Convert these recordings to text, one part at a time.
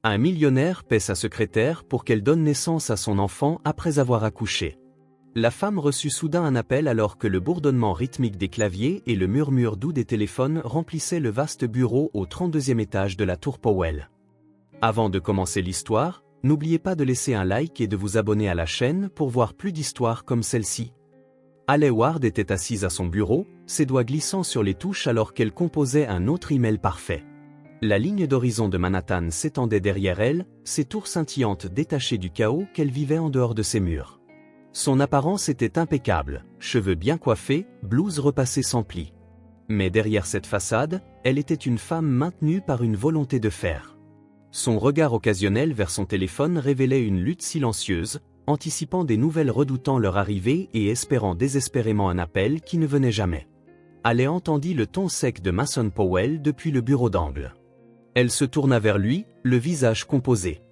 Un millionnaire paie sa secrétaire pour qu'elle donne naissance à son enfant après avoir accouché. La femme reçut soudain un appel alors que le bourdonnement rythmique des claviers et le murmure doux des téléphones remplissaient le vaste bureau au 32e étage de la tour Powell. Avant de commencer l'histoire, n'oubliez pas de laisser un like et de vous abonner à la chaîne pour voir plus d'histoires comme celle-ci. Allie Ward était assise à son bureau, ses doigts glissant sur les touches alors qu'elle composait un autre email parfait. La ligne d'horizon de Manhattan s'étendait derrière elle, ses tours scintillantes détachées du chaos qu'elle vivait en dehors de ses murs. Son apparence était impeccable, cheveux bien coiffés, blouse repassée sans plis. Mais derrière cette façade, elle était une femme maintenue par une volonté de fer. Son regard occasionnel vers son téléphone révélait une lutte silencieuse, anticipant des nouvelles redoutant leur arrivée et espérant désespérément un appel qui ne venait jamais. Allie entendit le ton sec de Mason Powell depuis le bureau d'angle. Elle se tourna vers lui, le visage composé.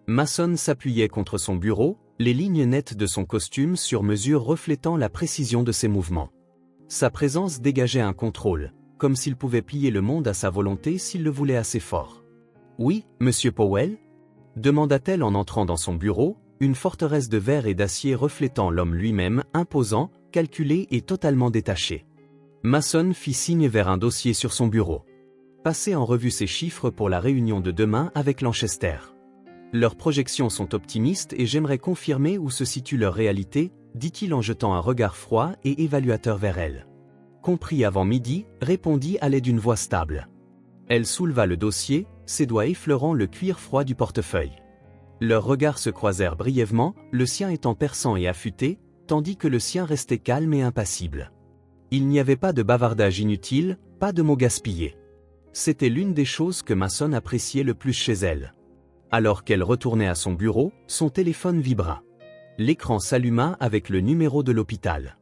Mason s'appuyait contre son bureau, les lignes nettes de son costume sur mesure reflétant la précision de ses mouvements. Sa présence dégageait un contrôle, comme s'il pouvait plier le monde à sa volonté s'il le voulait assez fort. « Oui, monsieur Powell ?» demanda-t-elle en entrant dans son bureau, une forteresse de verre et d'acier reflétant l'homme lui-même, imposant, calculé et totalement détaché. Mason fit signe vers un dossier sur son bureau. « Passez en revue ces chiffres pour la réunion de demain avec Lanchester. Leurs projections sont optimistes et j'aimerais confirmer où se situe leur réalité, dit-il en jetant un regard froid et évaluateur vers elle. Compris avant midi, répondit Allie d'une voix stable. Elle souleva le dossier, ses doigts effleurant le cuir froid du portefeuille. Leurs regards se croisèrent brièvement, le sien étant perçant et affûté, tandis que le sien restait calme et impassible. Il n'y avait pas de bavardage inutile, pas de mots gaspillés. C'était l'une des choses que Mason appréciait le plus chez elle. Alors qu'elle retournait à son bureau, son téléphone vibra. L'écran s'alluma avec le numéro de l'hôpital.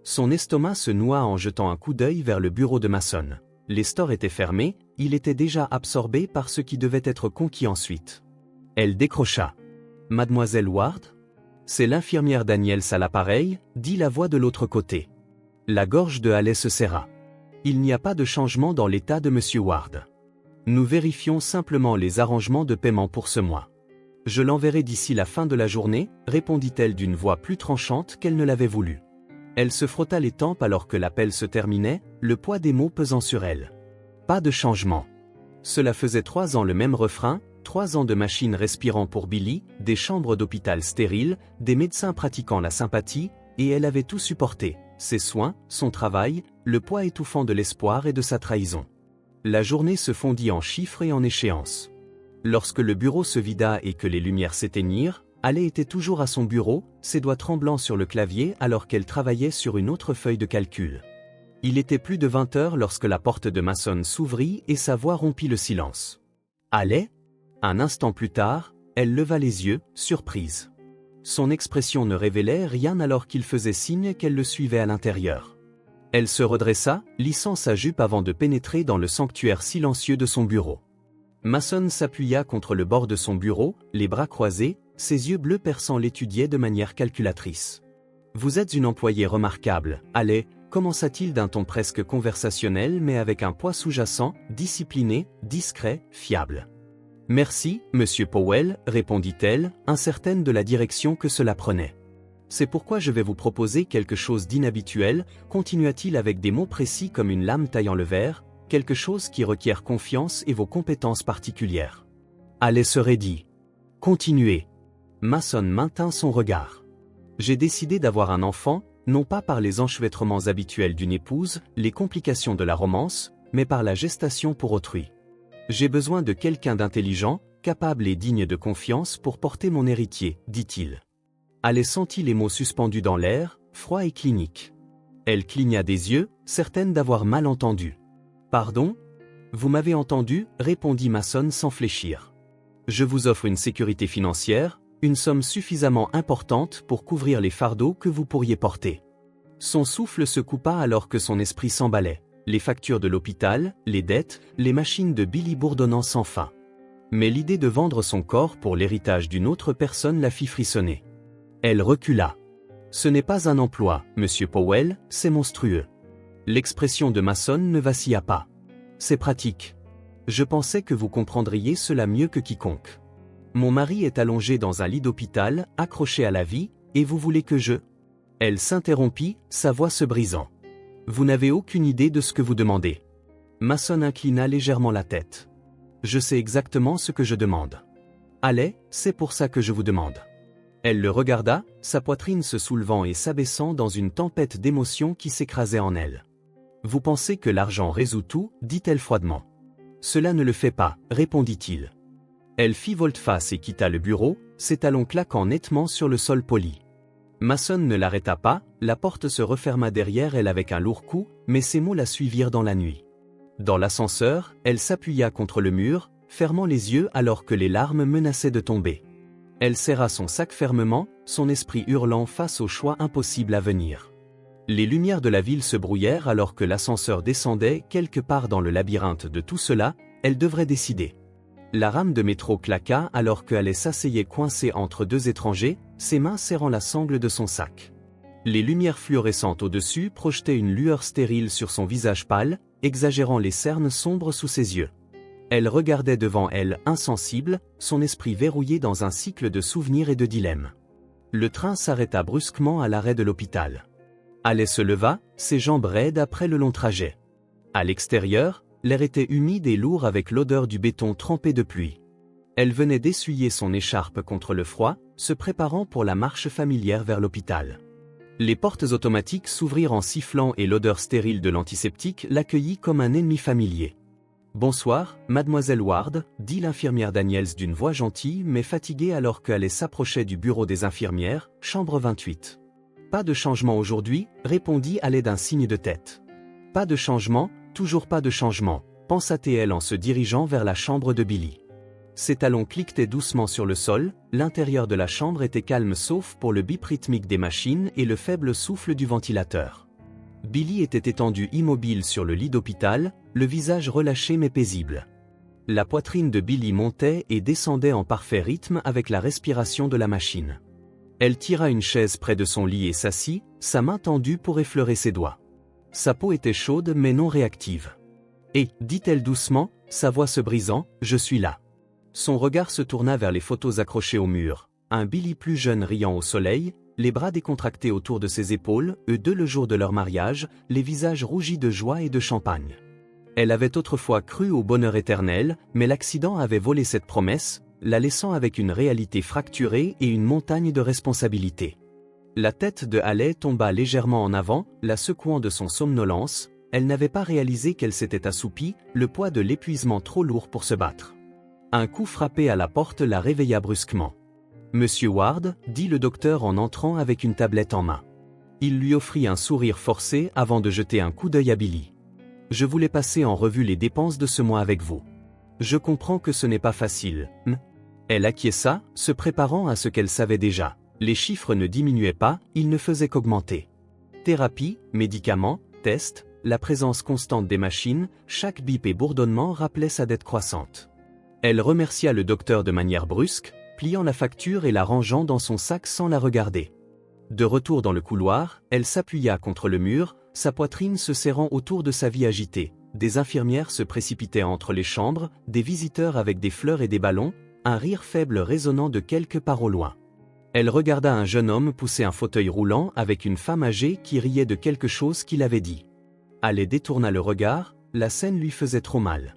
Son estomac se noua en jetant un coup d'œil vers le bureau de Mason. Les stores étaient fermés, il était déjà absorbé par ce qui devait être conquis ensuite. Elle décrocha. « Mademoiselle Ward ?» « C'est l'infirmière Daniels à l'appareil, » dit la voix de l'autre côté. La gorge de Allie se serra. « Il n'y a pas de changement dans l'état de monsieur Ward. Nous vérifions simplement les arrangements de paiement pour ce mois. Je l'enverrai d'ici la fin de la journée, » répondit-elle d'une voix plus tranchante qu'elle ne l'avait voulu. Elle se frotta les tempes alors que l'appel se terminait, le poids des mots pesant sur elle. Pas de changement. Cela faisait 3 ans le même refrain, 3 ans de machines respirant pour Billy, des chambres d'hôpital stériles, des médecins pratiquant la sympathie, et elle avait tout supporté, ses soins, son travail, le poids étouffant de l'espoir et de sa trahison. La journée se fondit en chiffres et en échéances. Lorsque le bureau se vida et que les lumières s'éteignirent, Allie était toujours à son bureau, ses doigts tremblants sur le clavier alors qu'elle travaillait sur une autre feuille de calcul. Il était plus de 20 heures lorsque la porte de Mason s'ouvrit et sa voix rompit le silence. « Allie ?» Un instant plus tard, elle leva les yeux, surprise. Son expression ne révélait rien alors qu'il faisait signe qu'elle le suivait à l'intérieur. Elle se redressa, lissant sa jupe avant de pénétrer dans le sanctuaire silencieux de son bureau. Mason s'appuya contre le bord de son bureau, les bras croisés, ses yeux bleus perçants l'étudiaient de manière calculatrice. « Vous êtes une employée remarquable, Allie », commença-t-il d'un ton presque conversationnel mais avec un poids sous-jacent, discipliné, discret, fiable. « Merci, monsieur Powell, » répondit-elle, incertaine de la direction que cela prenait. « C'est pourquoi je vais vous proposer quelque chose d'inhabituel, » continua-t-il avec des mots précis comme une lame taillant le verre, « quelque chose qui requiert confiance et vos compétences particulières. » Allie se raidit. « Continuez. » Mason maintint son regard. « J'ai décidé d'avoir un enfant, non pas par les enchevêtrements habituels d'une épouse, les complications de la romance, mais par la gestation pour autrui. J'ai besoin de quelqu'un d'intelligent, capable et digne de confiance pour porter mon héritier, dit-il. Allie sentit les mots suspendus dans l'air, froid et clinique. Elle cligna des yeux, certaine d'avoir mal entendu. « Pardon ? Vous m'avez entendu » répondit Mason sans fléchir. « Je vous offre une sécurité financière, une somme suffisamment importante pour couvrir les fardeaux que vous pourriez porter. » Son souffle se coupa alors que son esprit s'emballait. Les factures de l'hôpital, les dettes, les machines de Billy bourdonnant sans fin. Mais l'idée de vendre son corps pour l'héritage d'une autre personne la fit frissonner. Elle recula. « Ce n'est pas un emploi, monsieur Powell, c'est monstrueux. » L'expression de Mason ne vacilla pas. « C'est pratique. Je pensais que vous comprendriez cela mieux que quiconque. Mon mari est allongé dans un lit d'hôpital, accroché à la vie, et vous voulez que je... Elle s'interrompit, sa voix se brisant. Vous n'avez aucune idée de ce que vous demandez. Mason inclina légèrement la tête. Je sais exactement ce que je demande. Allez, c'est pour ça que je vous demande. Elle le regarda, sa poitrine se soulevant et s'abaissant dans une tempête d'émotions qui s'écrasait en elle. Vous pensez que l'argent résout tout, dit-elle froidement. Cela ne le fait pas, répondit-il. Elle fit volte-face et quitta le bureau, ses talons claquant nettement sur le sol poli. Mason ne l'arrêta pas, la porte se referma derrière elle avec un lourd coup, mais ses mots la suivirent dans la nuit. Dans l'ascenseur, elle s'appuya contre le mur, fermant les yeux alors que les larmes menaçaient de tomber. Elle serra son sac fermement, son esprit hurlant face au choix impossible à venir. Les lumières de la ville se brouillèrent alors que l'ascenseur descendait quelque part dans le labyrinthe de tout cela, elle devrait décider. La rame de métro claqua alors que Haley s'asseyait coincée entre deux étrangers, ses mains serrant la sangle de son sac. Les lumières fluorescentes au-dessus projetaient une lueur stérile sur son visage pâle, exagérant les cernes sombres sous ses yeux. Elle regardait devant elle, insensible, son esprit verrouillé dans un cycle de souvenirs et de dilemmes. Le train s'arrêta brusquement à l'arrêt de l'hôpital. Haley se leva, ses jambes raides après le long trajet. À l'extérieur, l'air était humide et lourd avec l'odeur du béton trempé de pluie. Elle venait d'essuyer son écharpe contre le froid, se préparant pour la marche familière vers l'hôpital. Les portes automatiques s'ouvrirent en sifflant et l'odeur stérile de l'antiseptique l'accueillit comme un ennemi familier. « Bonsoir, mademoiselle Ward », dit l'infirmière Daniels d'une voix gentille mais fatiguée alors qu'Haley s'approchait du bureau des infirmières, chambre 28. « Pas de changement aujourd'hui », répondit Haley d'un signe de tête. « Pas de changement, toujours pas de changement », pensa-t-elle en se dirigeant vers la chambre de Billy. Ses talons cliquetaient doucement sur le sol, l'intérieur de la chambre était calme sauf pour le bip rythmique des machines et le faible souffle du ventilateur. Billy était étendu immobile sur le lit d'hôpital, le visage relâché mais paisible. La poitrine de Billy montait et descendait en parfait rythme avec la respiration de la machine. Elle tira une chaise près de son lit et s'assit, sa main tendue pour effleurer ses doigts. Sa peau était chaude mais non réactive. « Et, dit-elle doucement, sa voix se brisant, je suis là. » Son regard se tourna vers les photos accrochées au mur, un Billy plus jeune riant au soleil, les bras décontractés autour de ses épaules, eux deux le jour de leur mariage, les visages rougis de joie et de champagne. Elle avait autrefois cru au bonheur éternel, mais l'accident avait volé cette promesse, la laissant avec une réalité fracturée et une montagne de responsabilités. La tête de Haley tomba légèrement en avant, la secouant de son somnolence, elle n'avait pas réalisé qu'elle s'était assoupie, le poids de l'épuisement trop lourd pour se battre. Un coup frappé à la porte la réveilla brusquement. « Monsieur Ward », dit le docteur en entrant avec une tablette en main. Il lui offrit un sourire forcé avant de jeter un coup d'œil à Billy. « Je voulais passer en revue les dépenses de ce mois avec vous. Je comprends que ce n'est pas facile. » Elle acquiesça, se préparant à ce qu'elle savait déjà. Les chiffres ne diminuaient pas, ils ne faisaient qu'augmenter. Thérapie, médicaments, tests, la présence constante des machines, chaque bip et bourdonnement rappelait sa dette croissante. Elle remercia le docteur de manière brusque, pliant la facture et la rangeant dans son sac sans la regarder. De retour dans le couloir, elle s'appuya contre le mur, sa poitrine se serrant autour de sa vie agitée. Des infirmières se précipitaient entre les chambres, des visiteurs avec des fleurs et des ballons, un rire faible résonnant de quelque part au loin. Elle regarda un jeune homme pousser un fauteuil roulant avec une femme âgée qui riait de quelque chose qu'il avait dit. Haley détourna le regard, la scène lui faisait trop mal.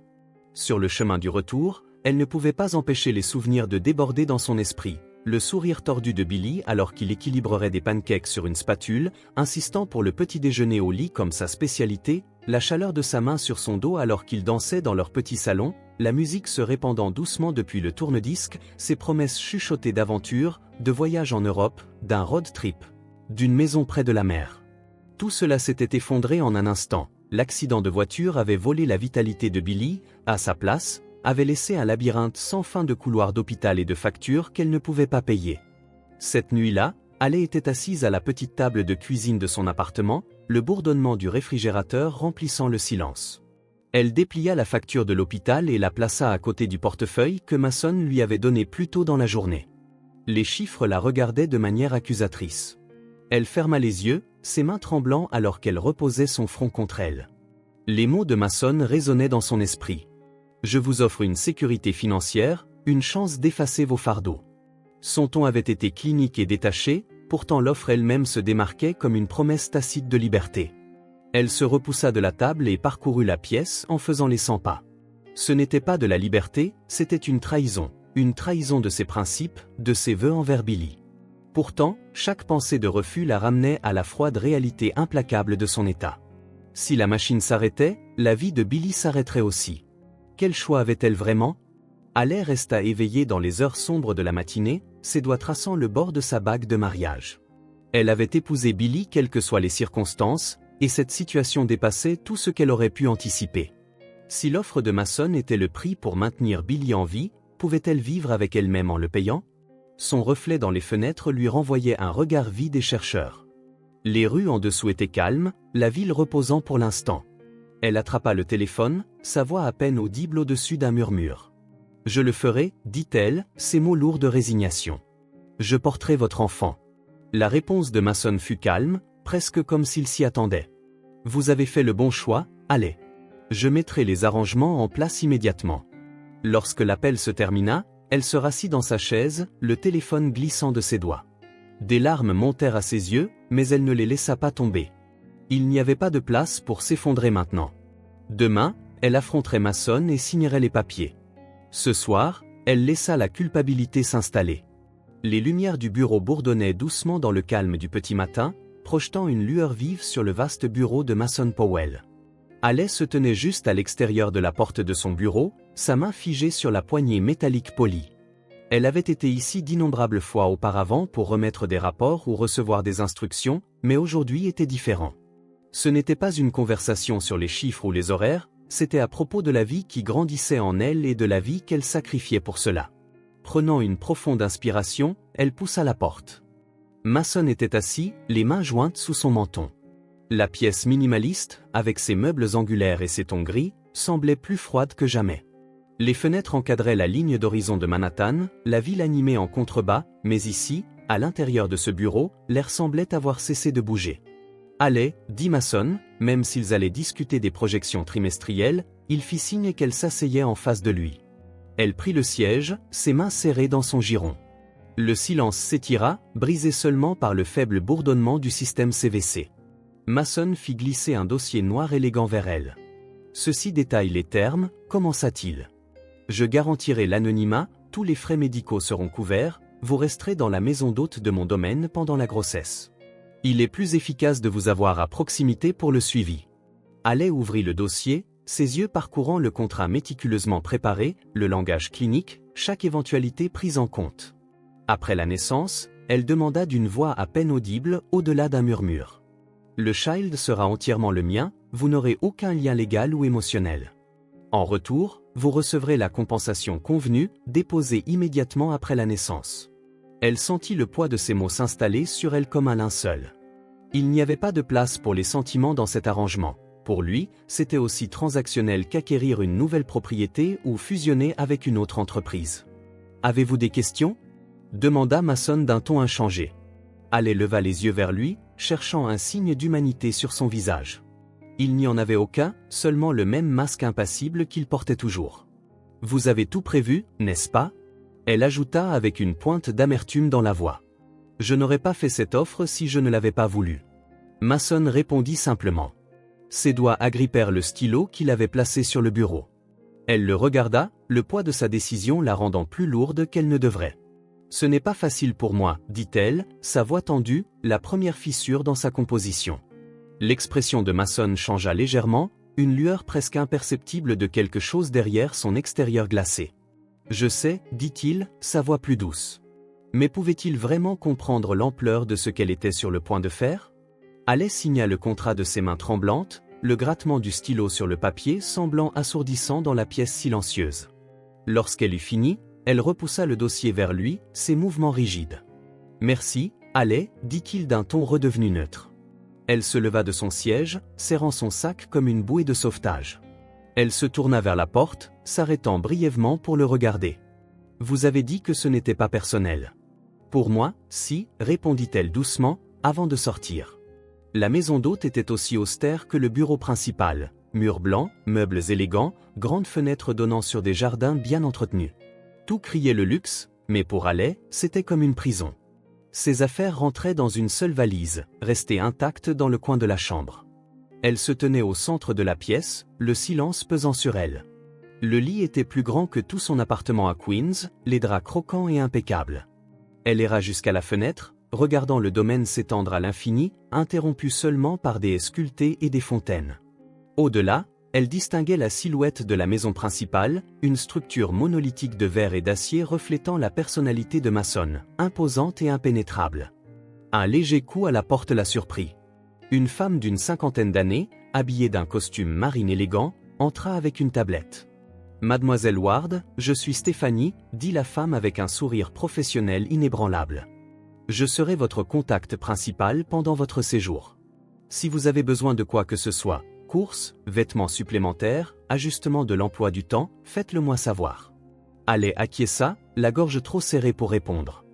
Sur le chemin du retour, elle ne pouvait pas empêcher les souvenirs de déborder dans son esprit. Le sourire tordu de Billy alors qu'il équilibrerait des pancakes sur une spatule, insistant pour le petit déjeuner au lit comme sa spécialité, la chaleur de sa main sur son dos alors qu'ils dansaient dans leur petit salon, la musique se répandant doucement depuis le tourne-disque, ses promesses chuchotées d'aventure, de voyage en Europe, d'un road trip, d'une maison près de la mer. Tout cela s'était effondré en un instant. L'accident de voiture avait volé la vitalité de Billy, à sa place, avait laissé un labyrinthe sans fin de couloirs d'hôpital et de factures qu'elle ne pouvait pas payer. Cette nuit-là, Haley était assise à la petite table de cuisine de son appartement, le bourdonnement du réfrigérateur remplissant le silence. Elle déplia la facture de l'hôpital et la plaça à côté du portefeuille que Mason lui avait donné plus tôt dans la journée. Les chiffres la regardaient de manière accusatrice. Elle ferma les yeux, ses mains tremblant alors qu'elle reposait son front contre elle. Les mots de Mason résonnaient dans son esprit. « Je vous offre une sécurité financière, une chance d'effacer vos fardeaux. Son ton avait été clinique et détaché, pourtant l'offre elle-même se démarquait comme une promesse tacite de liberté. Elle se repoussa de la table et parcourut la pièce en faisant les 100 pas. Ce n'était pas de la liberté, c'était une trahison de ses principes, de ses vœux envers Billy. Pourtant, chaque pensée de refus la ramenait à la froide réalité implacable de son état. Si la machine s'arrêtait, la vie de Billy s'arrêterait aussi. Quel choix avait-elle vraiment? Haley resta éveillée dans les heures sombres de la matinée, ses doigts traçant le bord de sa bague de mariage. Elle avait épousé Billy quelles que soient les circonstances, et cette situation dépassait tout ce qu'elle aurait pu anticiper. Si l'offre de Mason était le prix pour maintenir Billy en vie, pouvait-elle vivre avec elle-même en le payant? Son reflet dans les fenêtres lui renvoyait un regard vide et chercheur. Les rues en dessous étaient calmes, la ville reposant pour l'instant. Elle attrapa le téléphone, sa voix à peine audible au-dessus d'un murmure. « Je le ferai, dit-elle, ces mots lourds de résignation. Je porterai votre enfant. » La réponse de Mason fut calme, presque comme s'il s'y attendait. « Vous avez fait le bon choix, allez. Je mettrai les arrangements en place immédiatement. » Lorsque l'appel se termina, elle se rassit dans sa chaise, le téléphone glissant de ses doigts. Des larmes montèrent à ses yeux, mais elle ne les laissa pas tomber. Il n'y avait pas de place pour s'effondrer maintenant. Demain, elle affronterait Mason et signerait les papiers. Ce soir, elle laissa la culpabilité s'installer. Les lumières du bureau bourdonnaient doucement dans le calme du petit matin, projetant une lueur vive sur le vaste bureau de Mason Powell. Haley se tenait juste à l'extérieur de la porte de son bureau, sa main figée sur la poignée métallique polie. Elle avait été ici d'innombrables fois auparavant pour remettre des rapports ou recevoir des instructions, mais aujourd'hui était différent. Ce n'était pas une conversation sur les chiffres ou les horaires, c'était à propos de la vie qui grandissait en elle et de la vie qu'elle sacrifiait pour cela. Prenant une profonde inspiration, elle poussa la porte. Mason était assis, les mains jointes sous son menton. La pièce minimaliste, avec ses meubles angulaires et ses tons gris, semblait plus froide que jamais. Les fenêtres encadraient la ligne d'horizon de Manhattan, la ville animée en contrebas, mais ici, à l'intérieur de ce bureau, l'air semblait avoir cessé de bouger. « Allez, dit Mason, même s'ils allaient discuter des projections trimestrielles, il fit signe qu'elle s'asseyait en face de lui. Elle prit le siège, ses mains serrées dans son giron. Le silence s'étira, brisé seulement par le faible bourdonnement du système CVC. Mason fit glisser un dossier noir élégant vers elle. « Ceci détaille les termes, commença-t-il. Je garantirai l'anonymat, tous les frais médicaux seront couverts, vous resterez dans la maison d'hôte de mon domaine pendant la grossesse. Il est plus efficace de vous avoir à proximité pour le suivi. » Haley ouvrit le dossier, ses yeux parcourant le contrat méticuleusement préparé, le langage clinique, chaque éventualité prise en compte. Après la naissance, elle demanda d'une voix à peine audible, au-delà d'un murmure. « Le child sera entièrement le mien, vous n'aurez aucun lien légal ou émotionnel. En retour, vous recevrez la compensation convenue, déposée immédiatement après la naissance. » Elle sentit le poids de ces mots s'installer sur elle comme un linceul. Il n'y avait pas de place pour les sentiments dans cet arrangement. Pour lui, c'était aussi transactionnel qu'acquérir une nouvelle propriété ou fusionner avec une autre entreprise. « Avez-vous des questions ?» demanda Mason d'un ton inchangé. Haley leva les yeux vers lui, cherchant un signe d'humanité sur son visage. Il n'y en avait aucun, seulement le même masque impassible qu'il portait toujours. « Vous avez tout prévu, n'est-ce pas ?» Elle ajouta avec une pointe d'amertume dans la voix. « Je n'aurais pas fait cette offre si je ne l'avais pas voulu. » Mason répondit simplement. Ses doigts agrippèrent le stylo qu'il avait placé sur le bureau. Elle le regarda, le poids de sa décision la rendant plus lourde qu'elle ne devrait. « Ce n'est pas facile pour moi, dit-elle, sa voix tendue, la première fissure dans sa composition. » L'expression de Mason changea légèrement, une lueur presque imperceptible de quelque chose derrière son extérieur glacé. « Je sais, dit-il, sa voix plus douce. Mais pouvait-il vraiment comprendre l'ampleur de ce qu'elle était sur le point de faire? Haley signa le contrat de ses mains tremblantes, le grattement du stylo sur le papier semblant assourdissant dans la pièce silencieuse. Lorsqu'elle eut fini, elle repoussa le dossier vers lui, ses mouvements rigides. « Merci, Haley, dit-il d'un ton redevenu neutre. » Elle se leva de son siège, serrant son sac comme une bouée de sauvetage. Elle se tourna vers la porte, s'arrêtant brièvement pour le regarder. « Vous avez dit que ce n'était pas personnel. »« Pour moi, si, répondit-elle doucement, avant de sortir. La maison d'hôte était aussi austère que le bureau principal, murs blancs, meubles élégants, grandes fenêtres donnant sur des jardins bien entretenus. Tout criait le luxe, mais pour Haley, c'était comme une prison. Ses affaires rentraient dans une seule valise, restée intacte dans le coin de la chambre. Elle se tenait au centre de la pièce, le silence pesant sur elle. Le lit était plus grand que tout son appartement à Queens, les draps croquants et impeccables. Elle erra jusqu'à la fenêtre, regardant le domaine s'étendre à l'infini, interrompu seulement par des haies sculptées et des fontaines. Au-delà, elle distinguait la silhouette de la maison principale, une structure monolithique de verre et d'acier reflétant la personnalité de Mason, imposante et impénétrable. Un léger coup à la porte la surprit. Une femme d'une 50aine d'années, habillée d'un costume marine élégant, entra avec une tablette. « Mademoiselle Ward, je suis Stéphanie », dit la femme avec un sourire professionnel inébranlable. « Je serai votre contact principal pendant votre séjour. Si vous avez besoin de quoi que ce soit, courses, vêtements supplémentaires, ajustement de l'emploi du temps, faites-le moi savoir. » Haley acquiesça, la gorge trop serrée pour répondre.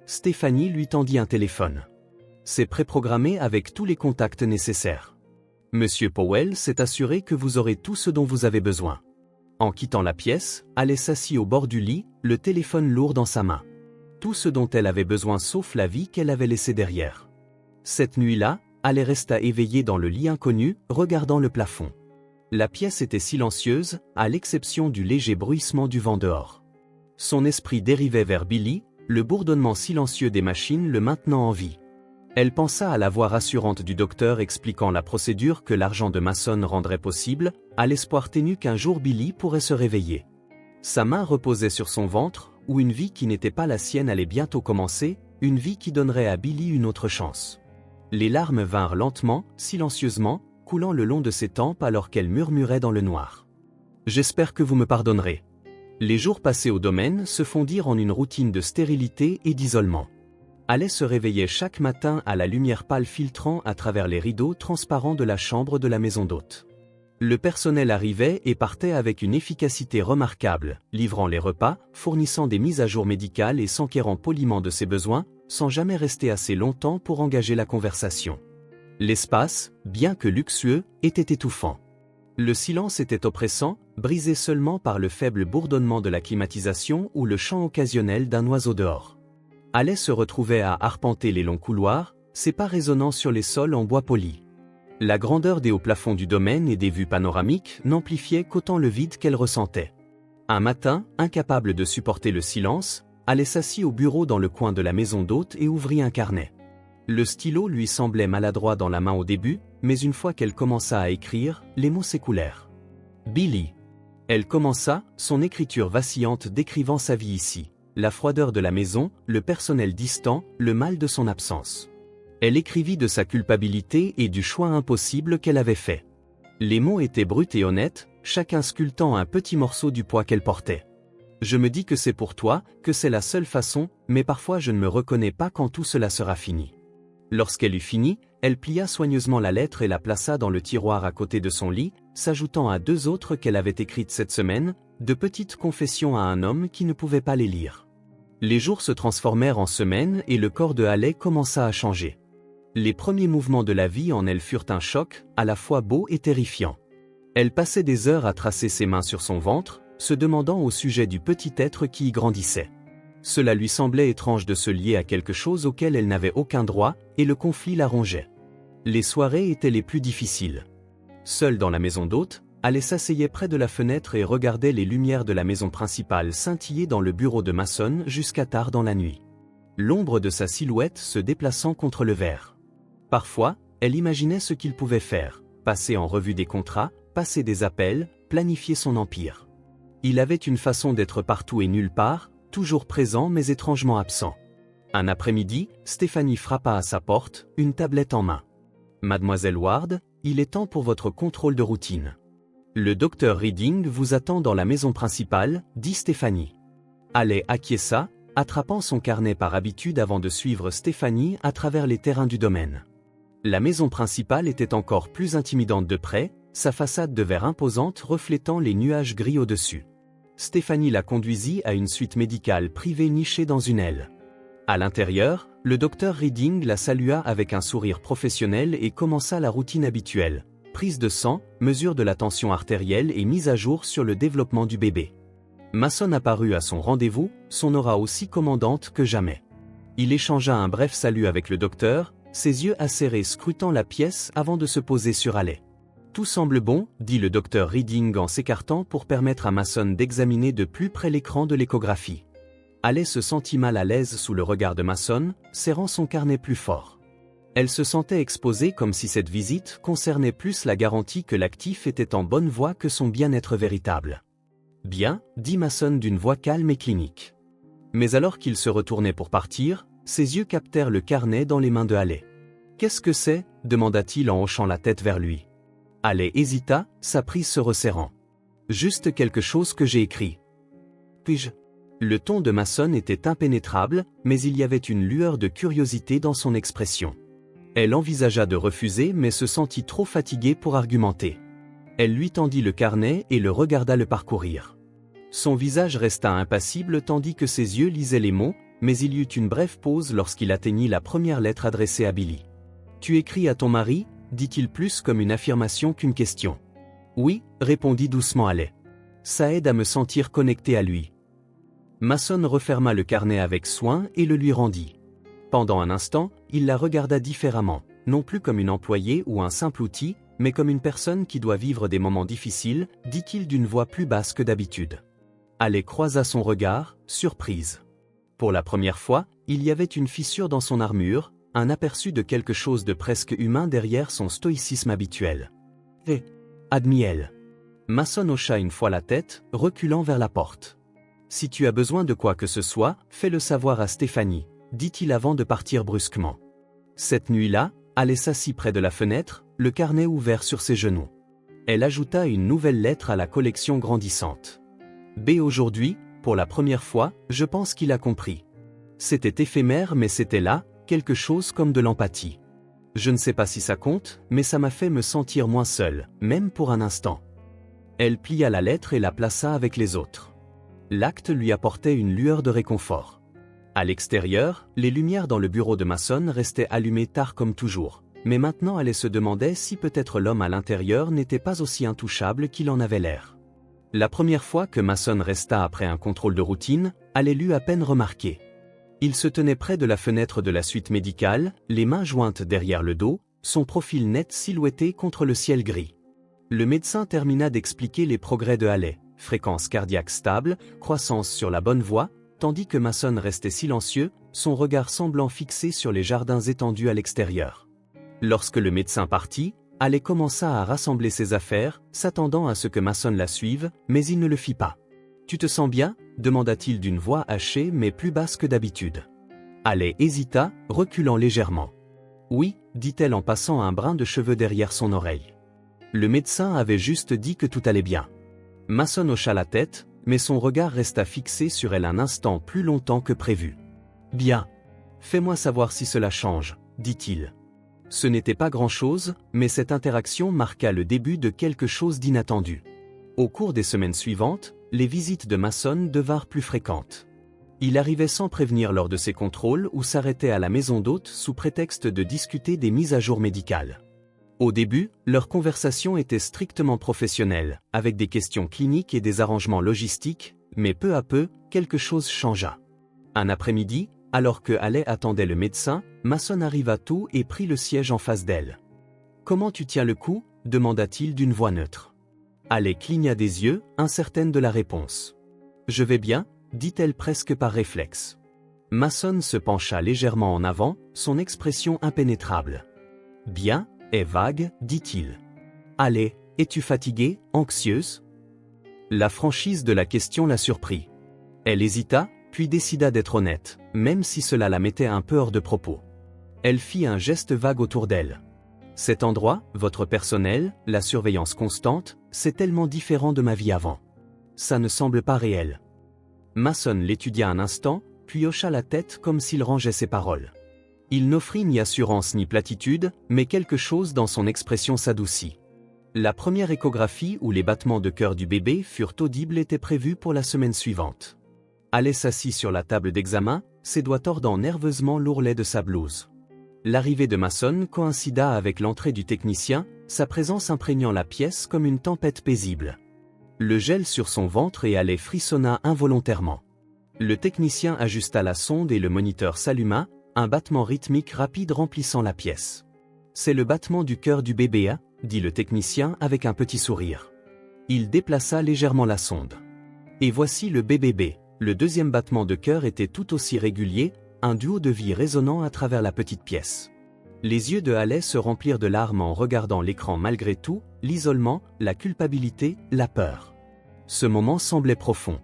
Stéphanie lui tendit un téléphone. C'est préprogrammé avec tous les contacts nécessaires. Monsieur Powell s'est assuré que vous aurez tout ce dont vous avez besoin. En quittant la pièce, Haley s'assit au bord du lit, le téléphone lourd dans sa main. Tout ce dont elle avait besoin sauf la vie qu'elle avait laissée derrière. Cette nuit-là, Haley resta éveillée dans le lit inconnu, regardant le plafond. La pièce était silencieuse, à l'exception du léger bruissement du vent dehors. Son esprit dérivait vers Billy, le bourdonnement silencieux des machines le maintenant en vie. Elle pensa à la voix rassurante du docteur expliquant la procédure que l'argent de Mason rendrait possible, à l'espoir ténu qu'un jour Billy pourrait se réveiller. Sa main reposait sur son ventre, où une vie qui n'était pas la sienne allait bientôt commencer, une vie qui donnerait à Billy une autre chance. Les larmes vinrent lentement, silencieusement, coulant le long de ses tempes alors qu'elle murmurait dans le noir. « J'espère que vous me pardonnerez. » Les jours passés au domaine se fondirent en une routine de stérilité et d'isolement. Haley se réveillait chaque matin à la lumière pâle filtrant à travers les rideaux transparents de la chambre de la maison d'hôte. Le personnel arrivait et partait avec une efficacité remarquable, livrant les repas, fournissant des mises à jour médicales et s'enquérant poliment de ses besoins, sans jamais rester assez longtemps pour engager la conversation. L'espace, bien que luxueux, était étouffant. Le silence était oppressant, brisé seulement par le faible bourdonnement de la climatisation ou le chant occasionnel d'un oiseau dehors. Haley se retrouvait à arpenter les longs couloirs, ses pas résonnant sur les sols en bois poli. La grandeur des hauts plafonds du domaine et des vues panoramiques n'amplifiait qu'autant le vide qu'elle ressentait. Un matin, incapable de supporter le silence, Haley s'assit au bureau dans le coin de la maison d'hôte et ouvrit un carnet. Le stylo lui semblait maladroit dans la main au début, mais une fois qu'elle commença à écrire, les mots s'écoulèrent. Billy. Elle commença, son écriture vacillante décrivant sa vie ici. La froideur de la maison, le personnel distant, le mal de son absence. Elle écrivit de sa culpabilité et du choix impossible qu'elle avait fait. Les mots étaient bruts et honnêtes, chacun sculptant un petit morceau du poids qu'elle portait. Je me dis que c'est pour toi, que c'est la seule façon, mais parfois je ne me reconnais pas quand tout cela sera fini. Lorsqu'elle eut fini, elle plia soigneusement la lettre et la plaça dans le tiroir à côté de son lit, s'ajoutant à deux autres qu'elle avait écrites cette semaine, de petites confessions à un homme qui ne pouvait pas les lire. Les jours se transformèrent en semaines et le corps de Haley commença à changer. Les premiers mouvements de la vie en elle furent un choc, à la fois beau et terrifiant. Elle passait des heures à tracer ses mains sur son ventre, se demandant au sujet du petit être qui y grandissait. Cela lui semblait étrange de se lier à quelque chose auquel elle n'avait aucun droit, et le conflit la rongeait. Les soirées étaient les plus difficiles. Seule dans la maison d'hôte, Haley s'asseyait près de la fenêtre et regardait les lumières de la maison principale scintiller dans le bureau de Mason jusqu'à tard dans la nuit. L'ombre de sa silhouette se déplaçant contre le verre. Parfois, elle imaginait ce qu'il pouvait faire, passer en revue des contrats, passer des appels, planifier son empire. Il avait une façon d'être partout et nulle part, toujours présent mais étrangement absent. Un après-midi, Stéphanie frappa à sa porte, une tablette en main. « Mademoiselle Ward, il est temps pour votre contrôle de routine. » Le docteur Reading vous attend dans la maison principale, dit Stéphanie. Haley acquiesça, attrapant son carnet par habitude avant de suivre Stéphanie à travers les terrains du domaine. La maison principale était encore plus intimidante de près, sa façade de verre imposante reflétant les nuages gris au-dessus. Stéphanie la conduisit à une suite médicale privée nichée dans une aile. À l'intérieur, le docteur Reading la salua avec un sourire professionnel et commença la routine habituelle. Prise de sang, mesure de la tension artérielle et mise à jour sur le développement du bébé. « Mason apparut à son rendez-vous, son aura aussi commandante que jamais. Il échangea un bref salut avec le docteur, ses yeux acérés scrutant la pièce avant de se poser sur Haley. Tout semble bon, dit le docteur Reading en s'écartant pour permettre à Mason d'examiner de plus près l'écran de l'échographie. Haley se sentit mal à l'aise sous le regard de Mason, serrant son carnet plus fort. Elle se sentait exposée comme si cette visite concernait plus la garantie que l'actif était en bonne voie que son bien-être véritable. Bien, dit Mason d'une voix calme et clinique. Mais alors qu'il se retournait pour partir, ses yeux captèrent le carnet dans les mains de Haley. « Qu'est-ce que c'est » demanda-t-il en hochant la tête vers lui. Haley hésita, sa prise se resserrant. « Juste quelque chose que j'ai écrit. » Puis-je ? Le ton de Mason était impénétrable, mais il y avait une lueur de curiosité dans son expression. Elle envisagea de refuser mais se sentit trop fatiguée pour argumenter. Elle lui tendit le carnet et le regarda le parcourir. Son visage resta impassible tandis que ses yeux lisaient les mots, mais il y eut une brève pause lorsqu'il atteignit la première lettre adressée à Billy. « Tu écris à ton mari » dit-il plus comme une affirmation qu'une question. « Oui » répondit doucement Haley. « Ça aide à me sentir connecté à lui. » Mason referma le carnet avec soin et le lui rendit. Pendant un instant, il la regarda différemment, non plus comme une employée ou un simple outil, mais comme une personne qui doit vivre des moments difficiles, dit-il d'une voix plus basse que d'habitude. Haley croisa son regard, surprise. Pour la première fois, il y avait une fissure dans son armure, un aperçu de quelque chose de presque humain derrière son stoïcisme habituel. « Eh » admit-elle. Mason hocha une fois la tête, reculant vers la porte. « Si tu as besoin de quoi que ce soit, fais-le savoir à Stéphanie, » dit-il avant de partir brusquement. Cette nuit-là, Haley s'assit près de la fenêtre, le carnet ouvert sur ses genoux. Elle ajouta une nouvelle lettre à la collection grandissante. B. Aujourd'hui, pour la première fois, je pense qu'il a compris. C'était éphémère mais c'était là, quelque chose comme de l'empathie. Je ne sais pas si ça compte, mais ça m'a fait me sentir moins seul, même pour un instant. Elle plia la lettre et la plaça avec les autres. L'acte lui apportait une lueur de réconfort. À l'extérieur, les lumières dans le bureau de Mason restaient allumées tard comme toujours, mais maintenant elle se demandait si peut-être l'homme à l'intérieur n'était pas aussi intouchable qu'il en avait l'air. La première fois que Mason resta après un contrôle de routine, Haley l'eut à peine remarqué. Il se tenait près de la fenêtre de la suite médicale, les mains jointes derrière le dos, son profil net silhouetté contre le ciel gris. Le médecin termina d'expliquer les progrès de Haley, fréquence cardiaque stable, croissance sur la bonne voie, tandis que Mason restait silencieux, son regard semblant fixé sur les jardins étendus à l'extérieur. Lorsque le médecin partit, Haley commença à rassembler ses affaires, s'attendant à ce que Mason la suive, mais il ne le fit pas. « Tu te sens bien » demanda-t-il d'une voix hachée mais plus basse que d'habitude. Haley hésita, reculant légèrement. « Oui » dit-elle en passant un brin de cheveux derrière son oreille. Le médecin avait juste dit que tout allait bien. Mason hocha la tête, mais son regard resta fixé sur elle un instant plus longtemps que prévu. « Bien. Fais-moi savoir si cela change » dit-il. Ce n'était pas grand-chose, mais cette interaction marqua le début de quelque chose d'inattendu. Au cours des semaines suivantes, les visites de Mason devinrent plus fréquentes. Il arrivait sans prévenir lors de ses contrôles ou s'arrêtait à la maison d'hôte sous prétexte de discuter des mises à jour médicales. Au début, leur conversation était strictement professionnelle, avec des questions cliniques et des arrangements logistiques, mais peu à peu, quelque chose changea. Un après-midi, alors que Haley attendait le médecin, Mason arriva tôt et prit le siège en face d'elle. « Comment tu tiens le coup » demanda-t-il d'une voix neutre. Haley cligna des yeux, incertaine de la réponse. « Je vais bien » dit-elle presque par réflexe. Mason se pencha légèrement en avant, son expression impénétrable. « Bien » est vague, dit-il. « Haley, es-tu fatiguée, anxieuse ?» La franchise de la question la surprit. Elle hésita, puis décida d'être honnête, même si cela la mettait un peu hors de propos. Elle fit un geste vague autour d'elle. « Cet endroit, votre personnel, la surveillance constante, c'est tellement différent de ma vie avant. Ça ne semble pas réel. » Mason l'étudia un instant, puis hocha la tête comme s'il rangeait ses paroles. Il n'offrit ni assurance ni platitude, mais quelque chose dans son expression s'adoucit. La première échographie où les battements de cœur du bébé furent audibles était prévue pour la semaine suivante. Haley s'assit sur la table d'examen, ses doigts tordant nerveusement l'ourlet de sa blouse. L'arrivée de Mason coïncida avec l'entrée du technicien, sa présence imprégnant la pièce comme une tempête paisible. Le gel sur son ventre et Allais frissonna involontairement. Le technicien ajusta la sonde et le moniteur s'alluma, un battement rythmique rapide remplissant la pièce. C'est le battement du cœur du bébé, hein, dit le technicien avec un petit sourire. Il déplaça légèrement la sonde. Et voici le bébé. Le deuxième battement de cœur était tout aussi régulier, un duo de vie résonnant à travers la petite pièce. Les yeux de Allais se remplirent de larmes en regardant l'écran malgré tout, l'isolement, la culpabilité, la peur. Ce moment semblait profond.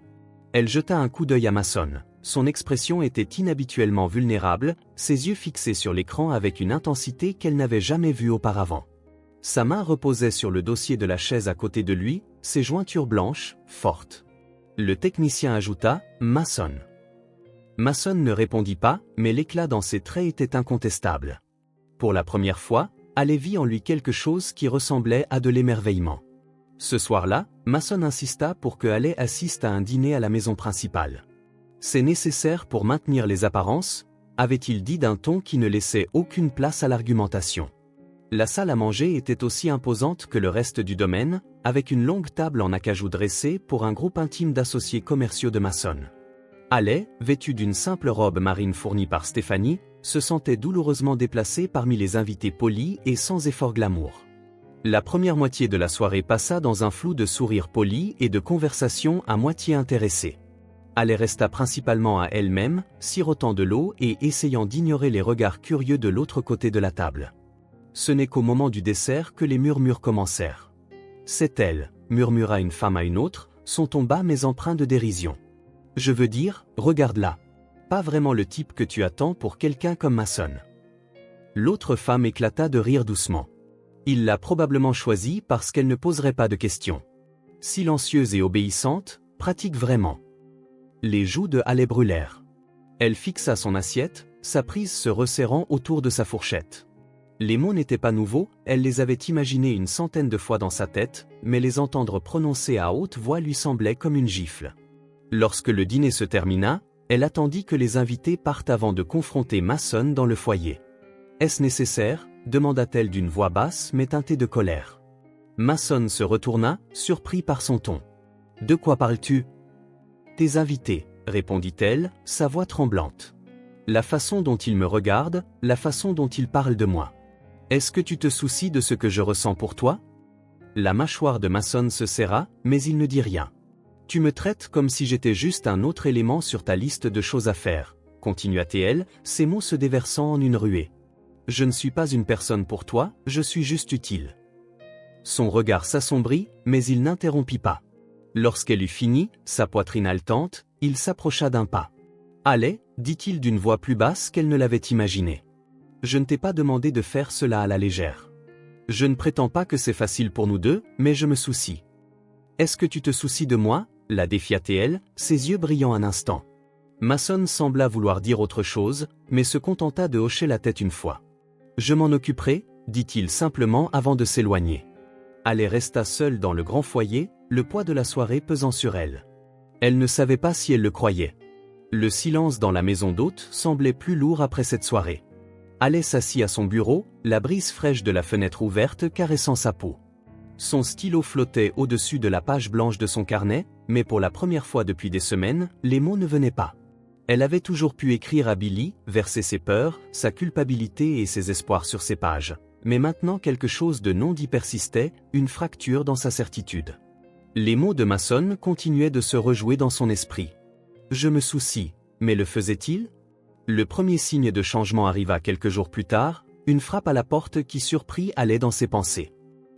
Elle jeta un coup d'œil à Mason. Son expression était inhabituellement vulnérable, ses yeux fixés sur l'écran avec une intensité qu'elle n'avait jamais vue auparavant. Sa main reposait sur le dossier de la chaise à côté de lui, ses jointures blanches, fortes. Le technicien ajouta « Mason ». Mason ne répondit pas, mais l'éclat dans ses traits était incontestable. Pour la première fois, Allais vit en lui quelque chose qui ressemblait à de l'émerveillement. Ce soir-là, Mason insista pour que Allais assiste à un dîner à la maison principale. C'est nécessaire pour maintenir les apparences, avait-il dit d'un ton qui ne laissait aucune place à l'argumentation. La salle à manger était aussi imposante que le reste du domaine, avec une longue table en acajou dressée pour un groupe intime d'associés commerciaux de Mason. Allais, vêtu d'une simple robe marine fournie par Stéphanie, se sentait douloureusement déplacé parmi les invités polis et sans effort glamour. La première moitié de la soirée passa dans un flou de sourires polis et de conversations à moitié intéressées. Allais resta principalement à elle-même, sirotant de l'eau et essayant d'ignorer les regards curieux de l'autre côté de la table. Ce n'est qu'au moment du dessert que les murmures commencèrent. « C'est elle », murmura une femme à une autre, son ton bas mais empreint de dérision. « Je veux dire, regarde-la. Pas vraiment le type que tu attends pour quelqu'un comme Mason. » L'autre femme éclata de rire doucement. Il l'a probablement choisie parce qu'elle ne poserait pas de questions. Silencieuse et obéissante, pratique vraiment. Les joues de Allais brûlèrent. Elle fixa son assiette, sa prise se resserrant autour de sa fourchette. Les mots n'étaient pas nouveaux, elle les avait imaginés une centaine de fois dans sa tête, mais les entendre prononcer à haute voix lui semblait comme une gifle. Lorsque le dîner se termina, elle attendit que les invités partent avant de confronter Mason dans le foyer. « Est-ce nécessaire ?» demanda-t-elle d'une voix basse mais teintée de colère. Mason se retourna, surpris par son ton. « De quoi parles-tu ?»« Tes invités, » répondit-elle, sa voix tremblante. « La façon dont ils me regardent, la façon dont ils parlent de moi. Est-ce que tu te soucies de ce que je ressens pour toi ?» La mâchoire de Mason se serra, mais il ne dit rien. « Tu me traites comme si j'étais juste un autre élément sur ta liste de choses à faire, » continua-t-elle, ses mots se déversant en une ruée. « Je ne suis pas une personne pour toi, je suis juste utile. » Son regard s'assombrit, mais il n'interrompit pas. Lorsqu'elle eut fini, sa poitrine haletante, il s'approcha d'un pas. « Allez, » dit-il d'une voix plus basse qu'elle ne l'avait imaginé. « Je ne t'ai pas demandé de faire cela à la légère. Je ne prétends pas que c'est facile pour nous deux, mais je me soucie. »« Est-ce que tu te soucies de moi ?» la défia-t-elle, ses yeux brillant un instant. Mason sembla vouloir dire autre chose, mais se contenta de hocher la tête une fois. « Je m'en occuperai, » dit-il simplement avant de s'éloigner. Allais resta seule dans le grand foyer, le poids de la soirée pesant sur elle. Elle ne savait pas si elle le croyait. Le silence dans la maison d'hôte semblait plus lourd après cette soirée. Allais s'assit à son bureau, la brise fraîche de la fenêtre ouverte caressant sa peau. Son stylo flottait au-dessus de la page blanche de son carnet, mais pour la première fois depuis des semaines, les mots ne venaient pas. Elle avait toujours pu écrire à Billy, verser ses peurs, sa culpabilité et ses espoirs sur ses pages. Mais maintenant quelque chose de non dit persistait, une fracture dans sa certitude. Les mots de Mason continuaient de se rejouer dans son esprit. « Je me soucie », mais le faisait-il ? Le premier signe de changement arriva quelques jours plus tard, une frappe à la porte qui surprit Allais dans ses pensées.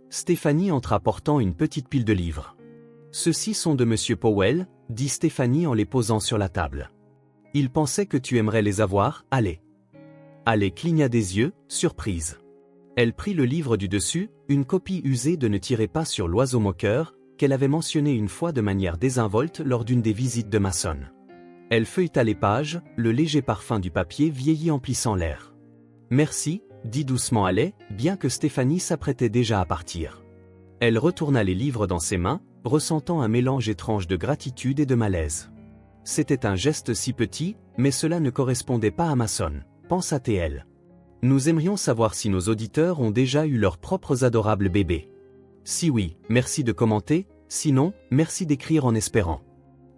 Stéphanie entra portant une petite pile de livres. « Ceux-ci sont de Monsieur Powell », dit Stéphanie en les posant sur la table. « Il pensait que tu aimerais les avoir, Allais. » Allais cligna des yeux, surprise. Elle prit le livre du dessus, une copie usée de Ne tirez pas sur l'oiseau moqueur, qu'elle avait mentionné une fois de manière désinvolte lors d'une des visites de Mason. Elle feuilleta les pages, le léger parfum du papier vieilli emplissant l'air. « Merci », dit doucement Allais, bien que Stéphanie s'apprêtait déjà à partir. Elle retourna les livres dans ses mains, ressentant un mélange étrange de gratitude et de malaise. C'était un geste si petit, mais cela ne correspondait pas à Mason, pensa-t-elle. Nous aimerions savoir si nos auditeurs ont déjà eu leurs propres adorables bébés. Si oui, merci de commenter, Sinon, merci d'écrire en espérant.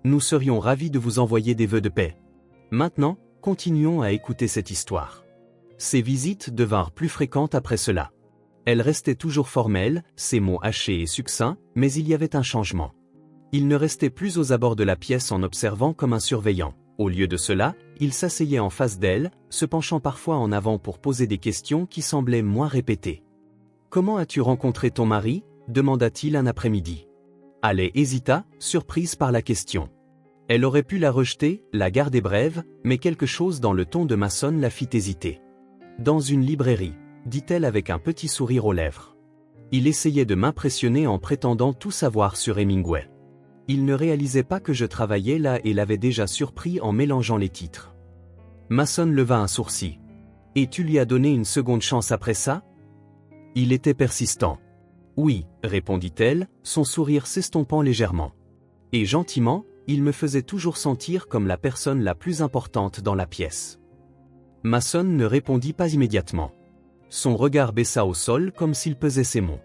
Nous serions ravis de vous envoyer des vœux de paix. Maintenant, continuons à écouter cette histoire. Ces visites devinrent plus fréquentes après cela. Elles restaient toujours formelles, ses mots hachés et succincts, mais il y avait un changement. Il ne restait plus aux abords de la pièce en observant comme un surveillant. Au lieu de cela, il s'asseyait en face d'elle, se penchant parfois en avant pour poser des questions qui semblaient moins répétées. « Comment as-tu rencontré ton mari » demanda-t-il un après-midi. Haley hésita, surprise par la question. Elle aurait pu la rejeter, la garder brève, mais quelque chose dans le ton de Mason la fit hésiter. « Dans une librairie », dit-elle avec un petit sourire aux lèvres. Il essayait de m'impressionner en prétendant tout savoir sur Hemingway. Il ne réalisait pas que je travaillais là et l'avait déjà surpris en mélangeant les titres. Mason leva un sourcil. « Et tu lui as donné une seconde chance après ça ?» Il était persistant. « Oui, » répondit-elle, son sourire s'estompant légèrement. Et gentiment, il me faisait toujours sentir comme la personne la plus importante dans la pièce. Mason ne répondit pas immédiatement. Son regard baissa au sol comme s'il pesait ses mots.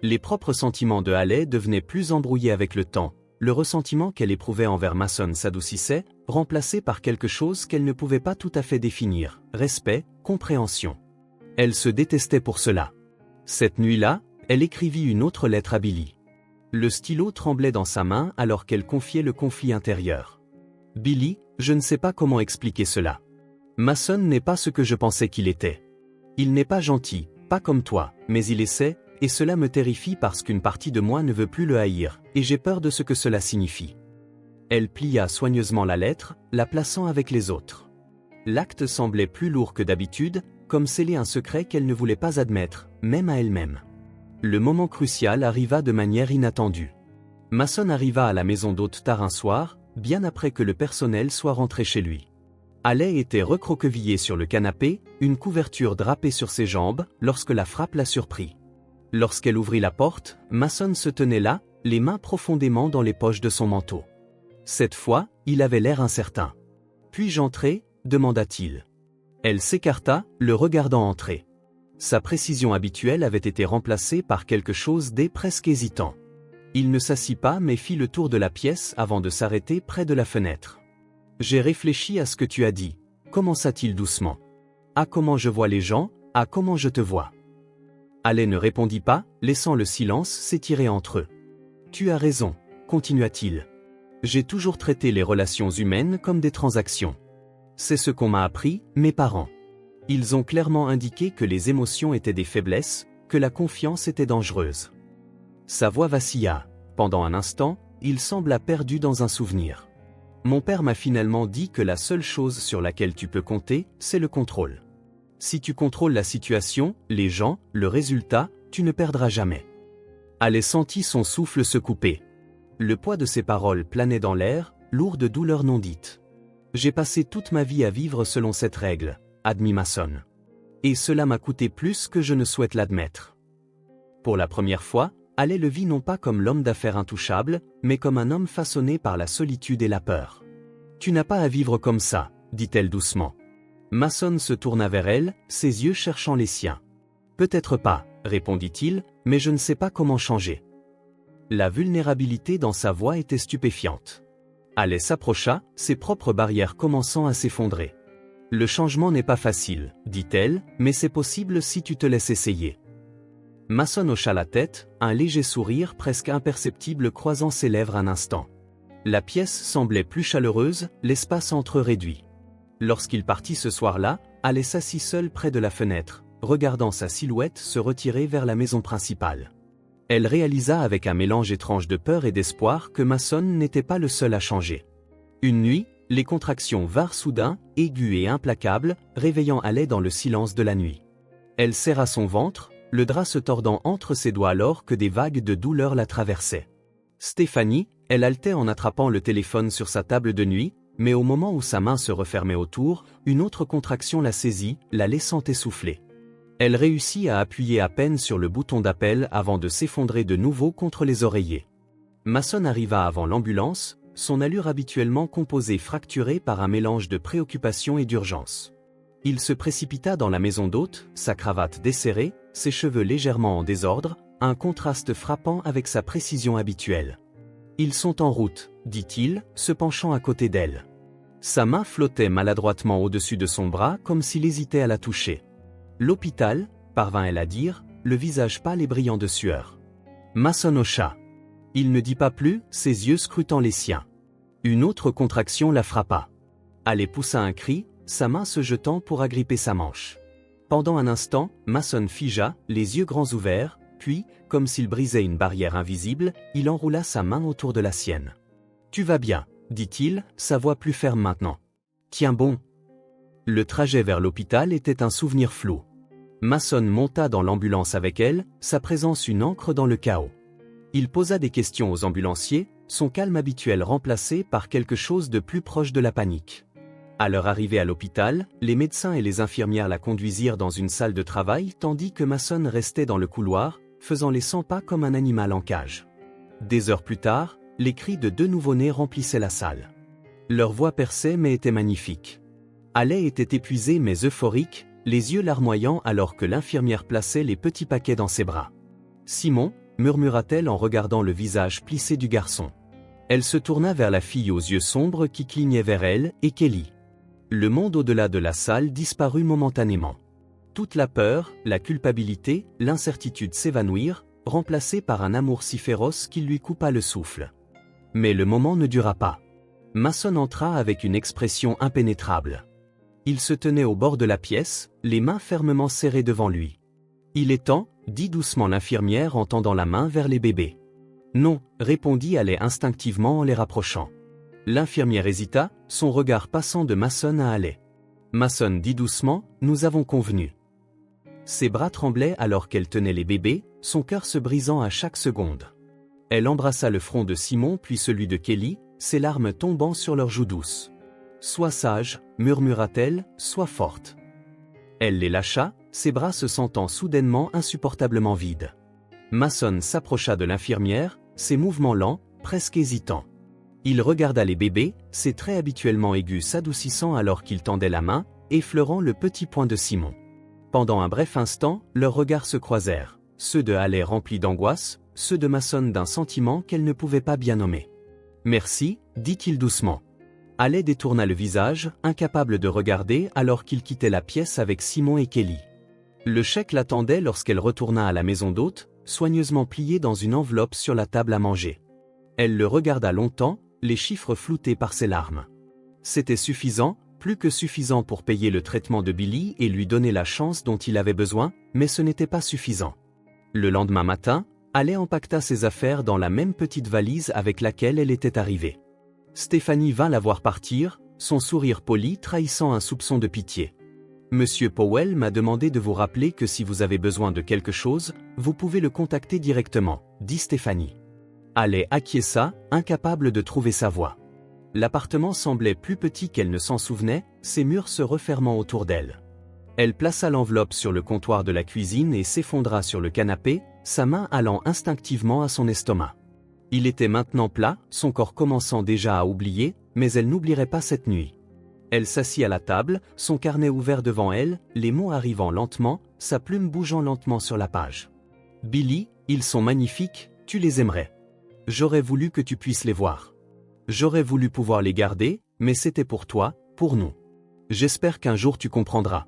Les propres sentiments de Haley devenaient plus embrouillés avec le temps. Le ressentiment qu'elle éprouvait envers Mason s'adoucissait, remplacé par quelque chose qu'elle ne pouvait pas tout à fait définir, respect, compréhension. Elle se détestait pour cela. Cette nuit-là, elle écrivit une autre lettre à Billy. Le stylo tremblait dans sa main alors qu'elle confiait le conflit intérieur. « Billy, je ne sais pas comment expliquer cela. Mason n'est pas ce que je pensais qu'il était. Il n'est pas gentil, pas comme toi, mais il essaie, et cela me terrifie parce qu'une partie de moi ne veut plus le haïr, et j'ai peur de ce que cela signifie. » Elle plia soigneusement la lettre, la plaçant avec les autres. L'acte semblait plus lourd que d'habitude, comme sceller un secret qu'elle ne voulait pas admettre, même à elle-même. Le moment crucial arriva de manière inattendue. Mason arriva à la maison d'hôte tard un soir, bien après que le personnel soit rentré chez lui. Haley était recroquevillée sur le canapé, une couverture drapée sur ses jambes, lorsque la frappe la surprit. Lorsqu'elle ouvrit la porte, Mason se tenait là, les mains profondément dans les poches de son manteau. Cette fois, il avait l'air incertain. « Puis-je entrer » demanda-t-il. Elle s'écarta, le regardant entrer. Sa précision habituelle avait été remplacée par quelque chose de presque hésitant. Il ne s'assit pas mais fit le tour de la pièce avant de s'arrêter près de la fenêtre. « J'ai réfléchi à ce que tu as dit » commença-t-il doucement. « À comment je vois les gens, à comment je te vois. » Haley ne répondit pas, laissant le silence s'étirer entre eux. « Tu as raison » continua-t-il. « J'ai toujours traité les relations humaines comme des transactions. C'est ce qu'on m'a appris, mes parents. Ils ont clairement indiqué que les émotions étaient des faiblesses, que la confiance était dangereuse. » Sa voix vacilla. Pendant un instant, il sembla perdu dans un souvenir. « Mon père m'a finalement dit que la seule chose sur laquelle tu peux compter, c'est le contrôle. Si tu contrôles la situation, les gens, le résultat, tu ne perdras jamais. » Haley sentit son souffle se couper. Le poids de ses paroles planait dans l'air, lourd de douleurs non dites. « J'ai passé toute ma vie à vivre selon cette règle, » admit Mason. « Et cela m'a coûté plus que je ne souhaite l'admettre. » Pour la première fois, Haley le vit non pas comme l'homme d'affaires intouchable, mais comme un homme façonné par la solitude et la peur. « Tu n'as pas à vivre comme ça, » dit-elle doucement. Mason se tourna vers elle, ses yeux cherchant les siens. « Peut-être pas, » répondit-il, « mais je ne sais pas comment changer. » La vulnérabilité dans sa voix était stupéfiante. Haley s'approcha, ses propres barrières commençant à s'effondrer. « Le changement n'est pas facile, » dit-elle, « mais c'est possible si tu te laisses essayer. » Mason hocha la tête, un léger sourire presque imperceptible croisant ses lèvres un instant. La pièce semblait plus chaleureuse, l'espace entre eux réduit. Lorsqu'il partit ce soir-là, Haley s'assit seule près de la fenêtre, regardant sa silhouette se retirer vers la maison principale. Elle réalisa avec un mélange étrange de peur et d'espoir que Mason n'était pas le seul à changer. Une nuit, les contractions vinrent soudain, aiguës et implacables, réveillant Haley dans le silence de la nuit. Elle serra son ventre, le drap se tordant entre ses doigts alors que des vagues de douleur la traversaient. Stéphanie, elle haletait en attrapant le téléphone sur sa table de nuit, mais au moment où sa main se refermait autour, une autre contraction la saisit, la laissant essouffler. Elle réussit à appuyer à peine sur le bouton d'appel avant de s'effondrer de nouveau contre les oreillers. Mason arriva avant l'ambulance, son allure habituellement composée fracturée par un mélange de préoccupation et d'urgence. Il se précipita dans la maison d'hôte, sa cravate desserrée, ses cheveux légèrement en désordre, un contraste frappant avec sa précision habituelle. Ils sont en route, dit-il, se penchant à côté d'elle. Sa main flottait maladroitement au-dessus de son bras comme s'il hésitait à la toucher. L'hôpital, parvint-elle à dire, le visage pâle et brillant de sueur. Mason hocha. Il ne dit pas plus, ses yeux scrutant les siens. Une autre contraction la frappa. Allez poussa un cri, sa main se jetant pour agripper sa manche. Pendant un instant, Mason figea, les yeux grands ouverts, puis, comme s'il brisait une barrière invisible, il enroula sa main autour de la sienne. « Tu vas bien », dit-il, sa voix plus ferme maintenant. « Tiens bon. » Le trajet vers l'hôpital était un souvenir flou. Mason monta dans l'ambulance avec elle, sa présence une encre dans le chaos. Il posa des questions aux ambulanciers, son calme habituel remplacé par quelque chose de plus proche de la panique. À leur arrivée à l'hôpital, les médecins et les infirmières la conduisirent dans une salle de travail tandis que Mason restait dans le couloir, faisant les 100 pas comme un animal en cage. Des heures plus tard, les cris de 2 nouveau-nés remplissaient la salle. Leur voix perçait mais était magnifique. Haley était épuisée mais euphorique, les yeux larmoyants alors que l'infirmière plaçait les petits paquets dans ses bras. « Simon » murmura-t-elle en regardant le visage plissé du garçon. Elle se tourna vers la fille aux yeux sombres qui clignait vers elle, et Kelly. Le monde au-delà de la salle disparut momentanément. Toute la peur, la culpabilité, l'incertitude s'évanouirent, remplacées par un amour si féroce qu'il lui coupa le souffle. Mais le moment ne dura pas. Mason entra avec une expression impénétrable. Il se tenait au bord de la pièce, les mains fermement serrées devant lui. « Il est temps », dit doucement l'infirmière en tendant la main vers les bébés. « Non », répondit Haley instinctivement en les rapprochant. L'infirmière hésita, son regard passant de Mason à Haley. Mason dit doucement, « Nous avons convenu. » Ses bras tremblaient alors qu'elle tenait les bébés, son cœur se brisant à chaque seconde. Elle embrassa le front de Simon puis celui de Kelly, ses larmes tombant sur leurs joues douces. « Sois sage », murmura-t-elle, « sois forte. » Elle les lâcha, ses bras se sentant soudainement insupportablement vides. Mason s'approcha de l'infirmière, ses mouvements lents, presque hésitants. Il regarda les bébés, ses traits habituellement aigus s'adoucissant alors qu'il tendait la main, effleurant le petit poing de Simon. Pendant un bref instant, leurs regards se croisèrent, ceux de Haley remplis d'angoisse, ceux de Mason d'un sentiment qu'elle ne pouvait pas bien nommer. « Merci », dit-il doucement. Haley détourna le visage, incapable de regarder alors qu'il quittait la pièce avec Simon et Kelly. Le chèque l'attendait lorsqu'elle retourna à la maison d'hôte, soigneusement plié dans une enveloppe sur la table à manger. Elle le regarda longtemps, les chiffres floutés par ses larmes. C'était suffisant, plus que suffisant pour payer le traitement de Billy et lui donner la chance dont il avait besoin, mais ce n'était pas suffisant. Le lendemain matin, Haley empaqueta ses affaires dans la même petite valise avec laquelle elle était arrivée. Stéphanie vint la voir partir, son sourire poli trahissant un soupçon de pitié. « Monsieur Powell m'a demandé de vous rappeler que si vous avez besoin de quelque chose, vous pouvez le contacter directement, » dit Stéphanie. Haley acquiesça, incapable de trouver sa voie. L'appartement semblait plus petit qu'elle ne s'en souvenait, ses murs se refermant autour d'elle. Elle plaça l'enveloppe sur le comptoir de la cuisine et s'effondra sur le canapé, sa main allant instinctivement à son estomac. Il était maintenant plat, son corps commençant déjà à oublier, mais elle n'oublierait pas cette nuit. Elle s'assit à la table, son carnet ouvert devant elle, les mots arrivant lentement, sa plume bougeant lentement sur la page. « Billy, ils sont magnifiques, tu les aimerais. J'aurais voulu que tu puisses les voir. J'aurais voulu pouvoir les garder, mais c'était pour toi, pour nous. J'espère qu'un jour tu comprendras. »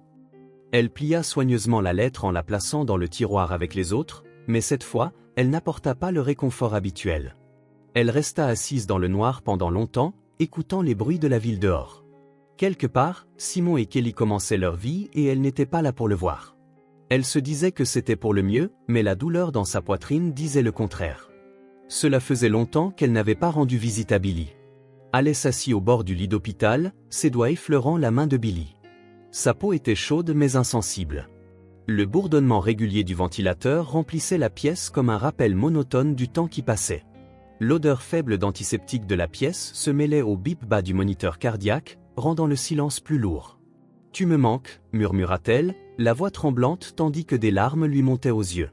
Elle plia soigneusement la lettre en la plaçant dans le tiroir avec les autres, mais cette fois, elle n'apporta pas le réconfort habituel. Elle resta assise dans le noir pendant longtemps, écoutant les bruits de la ville dehors. Quelque part, Simon et Kelly commençaient leur vie et elle n'était pas là pour le voir. Elle se disait que c'était pour le mieux, mais la douleur dans sa poitrine disait le contraire. Cela faisait longtemps qu'elle n'avait pas rendu visite à Billy. Haley s'assit au bord du lit d'hôpital, ses doigts effleurant la main de Billy. Sa peau était chaude mais insensible. Le bourdonnement régulier du ventilateur remplissait la pièce comme un rappel monotone du temps qui passait. L'odeur faible d'antiseptique de la pièce se mêlait au bip bas du moniteur cardiaque, rendant le silence plus lourd. « Tu me manques », murmura-t-elle, la voix tremblante tandis que des larmes lui montaient aux yeux.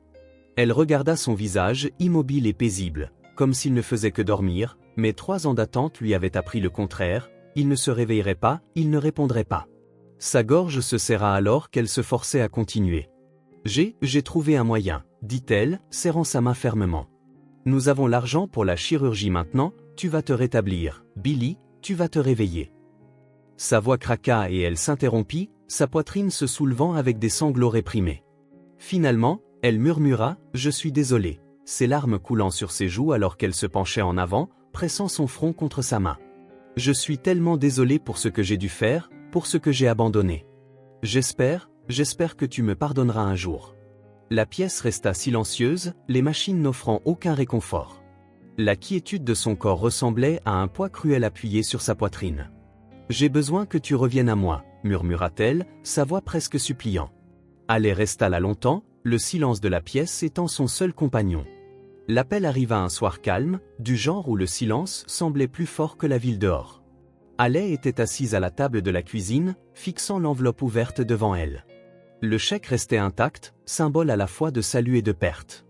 Elle regarda son visage immobile et paisible, comme s'il ne faisait que dormir, mais 3 ans d'attente lui avaient appris le contraire, il ne se réveillerait pas, il ne répondrait pas. Sa gorge se serra alors qu'elle se forçait à continuer. J'ai trouvé un moyen, dit-elle, serrant sa main fermement. Nous avons l'argent pour la chirurgie maintenant, tu vas te rétablir, Billy, tu vas te réveiller. Sa voix craqua et elle s'interrompit, sa poitrine se soulevant avec des sanglots réprimés. Finalement, elle murmura « Je suis désolée », ses larmes coulant sur ses joues alors qu'elle se penchait en avant, pressant son front contre sa main. « Je suis tellement désolée pour ce que j'ai dû faire, pour ce que j'ai abandonné. J'espère que tu me pardonneras un jour. » La pièce resta silencieuse, les machines n'offrant aucun réconfort. La quiétude de son corps ressemblait à un poids cruel appuyé sur sa poitrine. « J'ai besoin que tu reviennes à moi », murmura-t-elle, sa voix presque suppliant. Haley resta là longtemps, le silence de la pièce étant son seul compagnon. L'appel arriva un soir calme, du genre où le silence semblait plus fort que la ville dehors. Haley était assise à la table de la cuisine, fixant l'enveloppe ouverte devant elle. Le chèque restait intact, symbole à la fois de salut et de perte.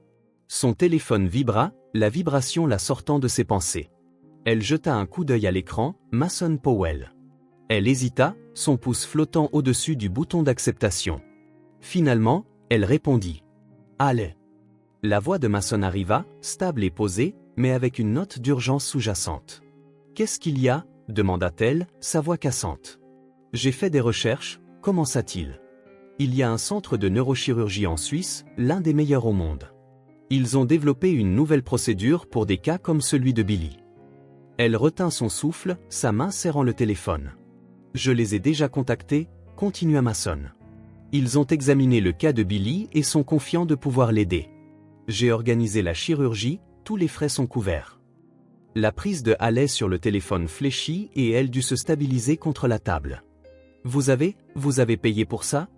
Son téléphone vibra, la vibration la sortant de ses pensées. Elle jeta un coup d'œil à l'écran, Mason Powell. Elle hésita, son pouce flottant au-dessus du bouton d'acceptation. Finalement, elle répondit. « Haley. » La voix de Mason arriva, stable et posée, mais avec une note d'urgence sous-jacente. « Qu'est-ce qu'il y a » demanda-t-elle, sa voix cassante. « J'ai fait des recherches, commença-t-il. Il y a un centre de neurochirurgie en Suisse, l'un des meilleurs au monde. Ils ont développé une nouvelle procédure pour des cas comme celui de Billy. » Elle retint son souffle, sa main serrant le téléphone. « Je les ai déjà contactés, » continua Mason. « Ils ont examiné le cas de Billy et sont confiants de pouvoir l'aider. J'ai organisé la chirurgie, tous les frais sont couverts. » La prise de Haley sur le téléphone fléchit et elle dut se stabiliser contre la table. « Vous avez payé pour ça ?»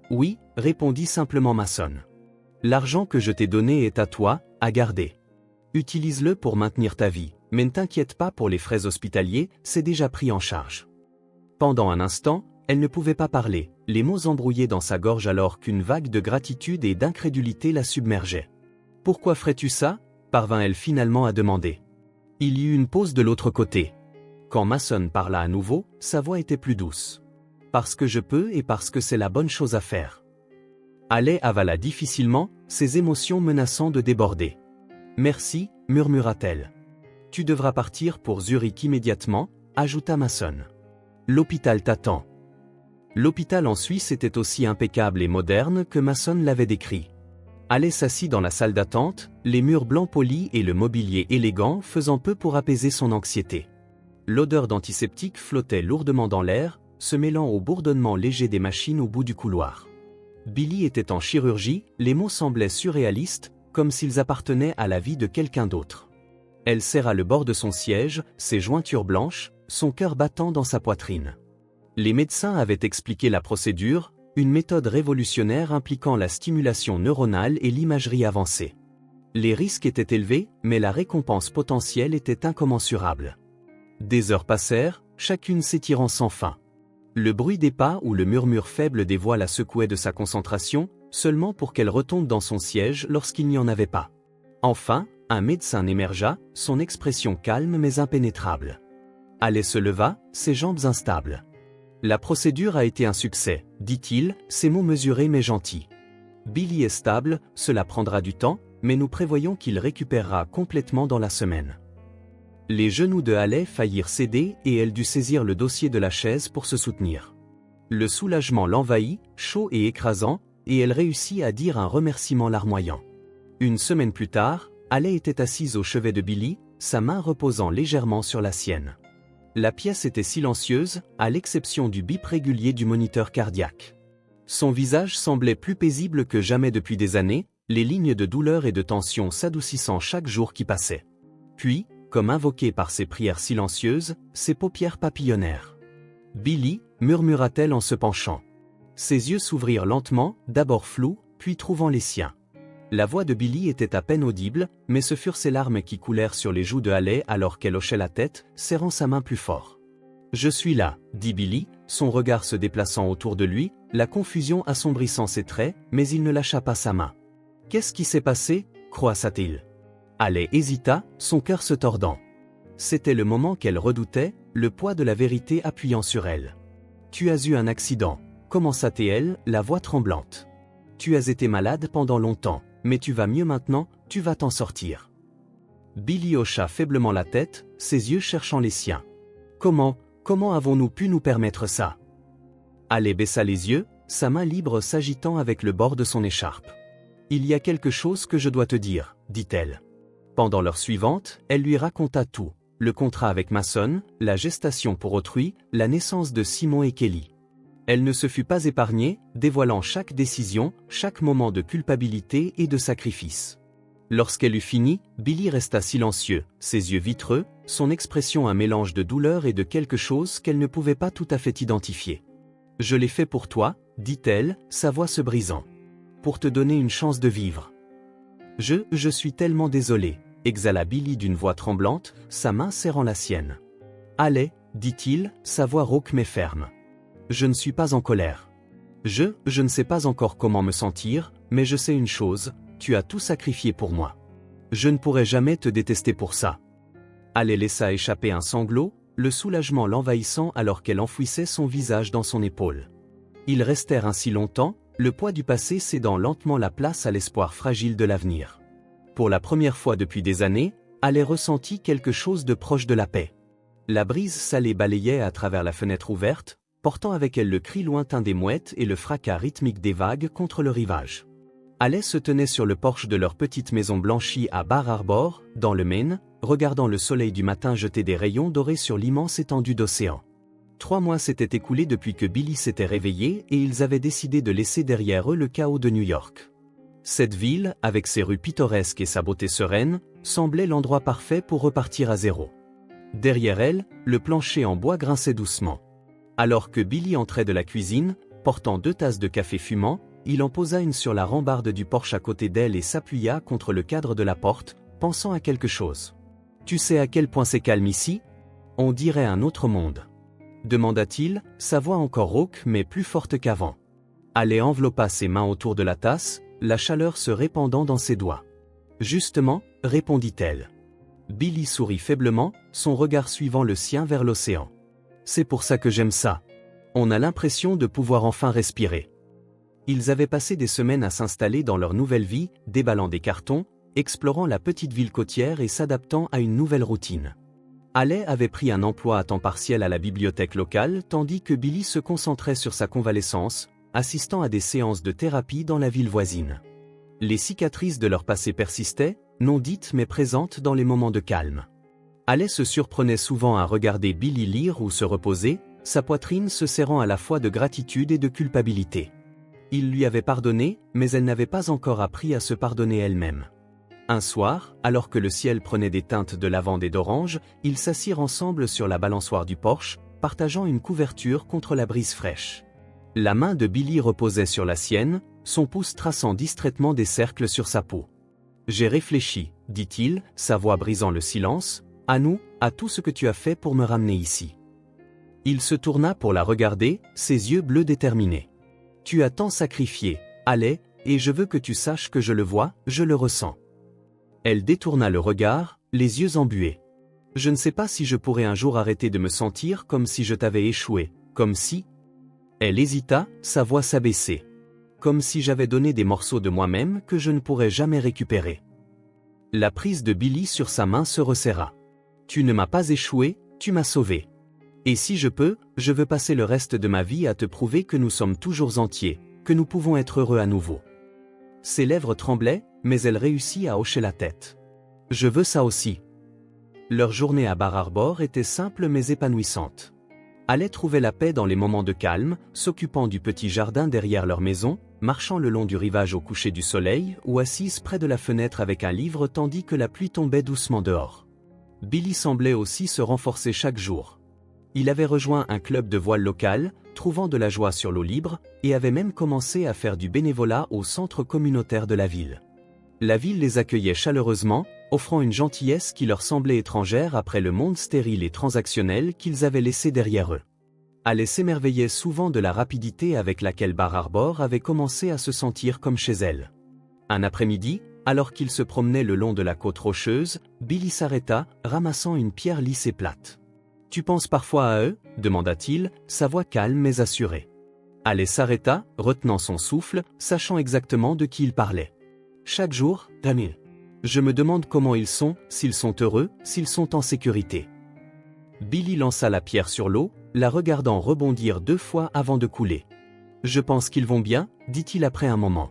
« Oui, » répondit simplement Mason. « L'argent que je t'ai donné est à toi, à garder. Utilise-le pour maintenir ta vie, mais ne t'inquiète pas pour les frais hospitaliers, c'est déjà pris en charge. » Pendant un instant, elle ne pouvait pas parler, les mots embrouillés dans sa gorge alors qu'une vague de gratitude et d'incrédulité la submergeait. « Pourquoi ferais-tu ça ?» parvint-elle finalement à demander. Il y eut une pause de l'autre côté. Quand Mason parla à nouveau, sa voix était plus douce. « Parce que je peux et parce que c'est la bonne chose à faire. » Haley avala difficilement, ses émotions menaçant de déborder. « Merci, » murmura-t-elle. « Tu devras partir pour Zurich immédiatement, » ajouta Mason. « L'hôpital t'attend. » L'hôpital en Suisse était aussi impeccable et moderne que Mason l'avait décrit. Haley s'assit dans la salle d'attente, les murs blancs polis et le mobilier élégant faisant peu pour apaiser son anxiété. L'odeur d'antiseptique flottait lourdement dans l'air, se mêlant au bourdonnement léger des machines au bout du couloir. Billy était en chirurgie, les mots semblaient surréalistes, comme s'ils appartenaient à la vie de quelqu'un d'autre. Elle serra le bord de son siège, ses jointures blanches, son cœur battant dans sa poitrine. Les médecins avaient expliqué la procédure, une méthode révolutionnaire impliquant la stimulation neuronale et l'imagerie avancée. Les risques étaient élevés, mais la récompense potentielle était incommensurable. Des heures passèrent, chacune s'étirant sans fin. Le bruit des pas ou le murmure faible des voix la secouait de sa concentration, seulement pour qu'elle retombe dans son siège lorsqu'il n'y en avait pas. Enfin, un médecin émergea, son expression calme mais impénétrable. Haley se leva, ses jambes instables. « La procédure a été un succès, » dit-il, ses mots mesurés mais gentils. « Billy est stable, cela prendra du temps, mais nous prévoyons qu'il récupérera complètement dans la semaine. » Les genoux de Haley faillirent céder et elle dut saisir le dossier de la chaise pour se soutenir. Le soulagement l'envahit, chaud et écrasant, et elle réussit à dire un remerciement larmoyant. Une semaine plus tard, Haley était assise au chevet de Billy, sa main reposant légèrement sur la sienne. La pièce était silencieuse, à l'exception du bip régulier du moniteur cardiaque. Son visage semblait plus paisible que jamais depuis des années, les lignes de douleur et de tension s'adoucissant chaque jour qui passait. Puis, comme invoquée par ses prières silencieuses, ses paupières papillonnèrent. « Billy » murmura-t-elle en se penchant. Ses yeux s'ouvrirent lentement, d'abord flous, puis trouvant les siens. La voix de Billy était à peine audible, mais ce furent ses larmes qui coulèrent sur les joues de Haley alors qu'elle hochait la tête, serrant sa main plus fort. « Je suis là » dit Billy, son regard se déplaçant autour de lui, la confusion assombrissant ses traits, mais il ne lâcha pas sa main. « Qu'est-ce qui s'est passé » croissa-t-il. Haley hésita, son cœur se tordant. C'était le moment qu'elle redoutait, le poids de la vérité appuyant sur elle. « Tu as eu un accident » commença-t-elle, la voix tremblante. « Tu as été malade pendant longtemps, mais tu vas mieux maintenant, tu vas t'en sortir. » Billy hocha faiblement la tête, ses yeux cherchant les siens. Comment avons-nous pu nous permettre ça? Halle baissa les yeux, sa main libre s'agitant avec le bord de son écharpe. Il y a quelque chose que je dois te dire, dit-elle. Pendant l'heure suivante, elle lui raconta tout. Le contrat avec Mason, la gestation pour autrui, la naissance de Simon et Kelly. Elle ne se fut pas épargnée, dévoilant chaque décision, chaque moment de culpabilité et de sacrifice. Lorsqu'elle eut fini, Billy resta silencieux, ses yeux vitreux, son expression un mélange de douleur et de quelque chose qu'elle ne pouvait pas tout à fait identifier. « Je l'ai fait pour toi, dit-elle, sa voix se brisant. Pour te donner une chance de vivre. Je suis tellement désolé, exhala Billy d'une voix tremblante, sa main serrant la sienne. Allez, dit-il, sa voix rauque mais ferme. Je ne suis pas en colère. Je ne sais pas encore comment me sentir, mais je sais une chose, tu as tout sacrifié pour moi. Je ne pourrai jamais te détester pour ça. Halle laissa échapper un sanglot, le soulagement l'envahissant alors qu'elle enfouissait son visage dans son épaule. Ils restèrent ainsi longtemps, le poids du passé cédant lentement la place à l'espoir fragile de l'avenir. Pour la première fois depuis des années, Halle ressentit quelque chose de proche de la paix. La brise salée balayait à travers la fenêtre ouverte, portant avec elle le cri lointain des mouettes et le fracas rythmique des vagues contre le rivage. Halle se tenait sur le porche de leur petite maison blanchie à Bar Harbor, dans le Maine, regardant le soleil du matin jeter des rayons dorés sur l'immense étendue d'océan. 3 mois s'étaient écoulés depuis que Billy s'était réveillé et ils avaient décidé de laisser derrière eux le chaos de New York. Cette ville, avec ses rues pittoresques et sa beauté sereine, semblait l'endroit parfait pour repartir à zéro. Derrière elle, le plancher en bois grinçait doucement. Alors que Billy entrait de la cuisine, portant 2 tasses de café fumant, il en posa une sur la rambarde du porche à côté d'elle et s'appuya contre le cadre de la porte, pensant à quelque chose. « Tu sais à quel point c'est calme ici? On dirait un autre monde. » demanda-t-il, sa voix encore rauque mais plus forte qu'avant. Halle enveloppa ses mains autour de la tasse, la chaleur se répandant dans ses doigts. « Justement, répondit-elle. Billy sourit faiblement, son regard suivant le sien vers l'océan. « C'est pour ça que j'aime ça. On a l'impression de pouvoir enfin respirer. » Ils avaient passé des semaines à s'installer dans leur nouvelle vie, déballant des cartons, explorant la petite ville côtière et s'adaptant à une nouvelle routine. Halle avait pris un emploi à temps partiel à la bibliothèque locale tandis que Billy se concentrait sur sa convalescence, assistant à des séances de thérapie dans la ville voisine. Les cicatrices de leur passé persistaient, non dites mais présentes dans les moments de calme. Halle se surprenait souvent à regarder Billy lire ou se reposer, sa poitrine se serrant à la fois de gratitude et de culpabilité. Il lui avait pardonné, mais elle n'avait pas encore appris à se pardonner elle-même. Un soir, alors que le ciel prenait des teintes de lavande et d'orange, ils s'assirent ensemble sur la balançoire du porche, partageant une couverture contre la brise fraîche. La main de Billy reposait sur la sienne, son pouce traçant distraitement des cercles sur sa peau. « J'ai réfléchi, dit-il, sa voix brisant le silence, à nous, à tout ce que tu as fait pour me ramener ici. » Il se tourna pour la regarder, ses yeux bleus déterminés. « Tu as tant sacrifié, Halle, et je veux que tu saches que je le vois, je le ressens. » Elle détourna le regard, les yeux embués. « Je ne sais pas si je pourrais un jour arrêter de me sentir comme si je t'avais échoué, comme si... » Elle hésita, sa voix s'abaissait. « Comme si j'avais donné des morceaux de moi-même que je ne pourrais jamais récupérer. » La prise de Billy sur sa main se resserra. « Tu ne m'as pas échoué, tu m'as sauvé. Et si je peux, je veux passer le reste de ma vie à te prouver que nous sommes toujours entiers, que nous pouvons être heureux à nouveau. » Ses lèvres tremblaient, mais elle réussit à hocher la tête. « Je veux ça aussi. » Leur journée à Bar Harbor était simple mais épanouissante. Halle trouvait la paix dans les moments de calme, s'occupant du petit jardin derrière leur maison, marchant le long du rivage au coucher du soleil ou assise près de la fenêtre avec un livre tandis que la pluie tombait doucement dehors. Billy semblait aussi se renforcer chaque jour. Il avait rejoint un club de voile local, trouvant de la joie sur l'eau libre, et avait même commencé à faire du bénévolat au centre communautaire de la ville. La ville les accueillait chaleureusement, offrant une gentillesse qui leur semblait étrangère après le monde stérile et transactionnel qu'ils avaient laissé derrière eux. Halle s'émerveillait souvent de la rapidité avec laquelle Bar Harbor avait commencé à se sentir comme chez elle. Un après-midi, alors qu'ils se promenaient le long de la côte rocheuse, Billy s'arrêta, ramassant une pierre lisse et plate. « Tu penses parfois à eux ?» demanda-t-il, sa voix calme mais assurée. Halle s'arrêta, retenant son souffle, sachant exactement de qui il parlait. « Chaque jour, Damien. Je me demande comment ils sont, s'ils sont heureux, s'ils sont en sécurité. Billy lança la pierre sur l'eau, la regardant rebondir 2 fois avant de couler. Je pense qu'ils vont bien, dit-il après un moment.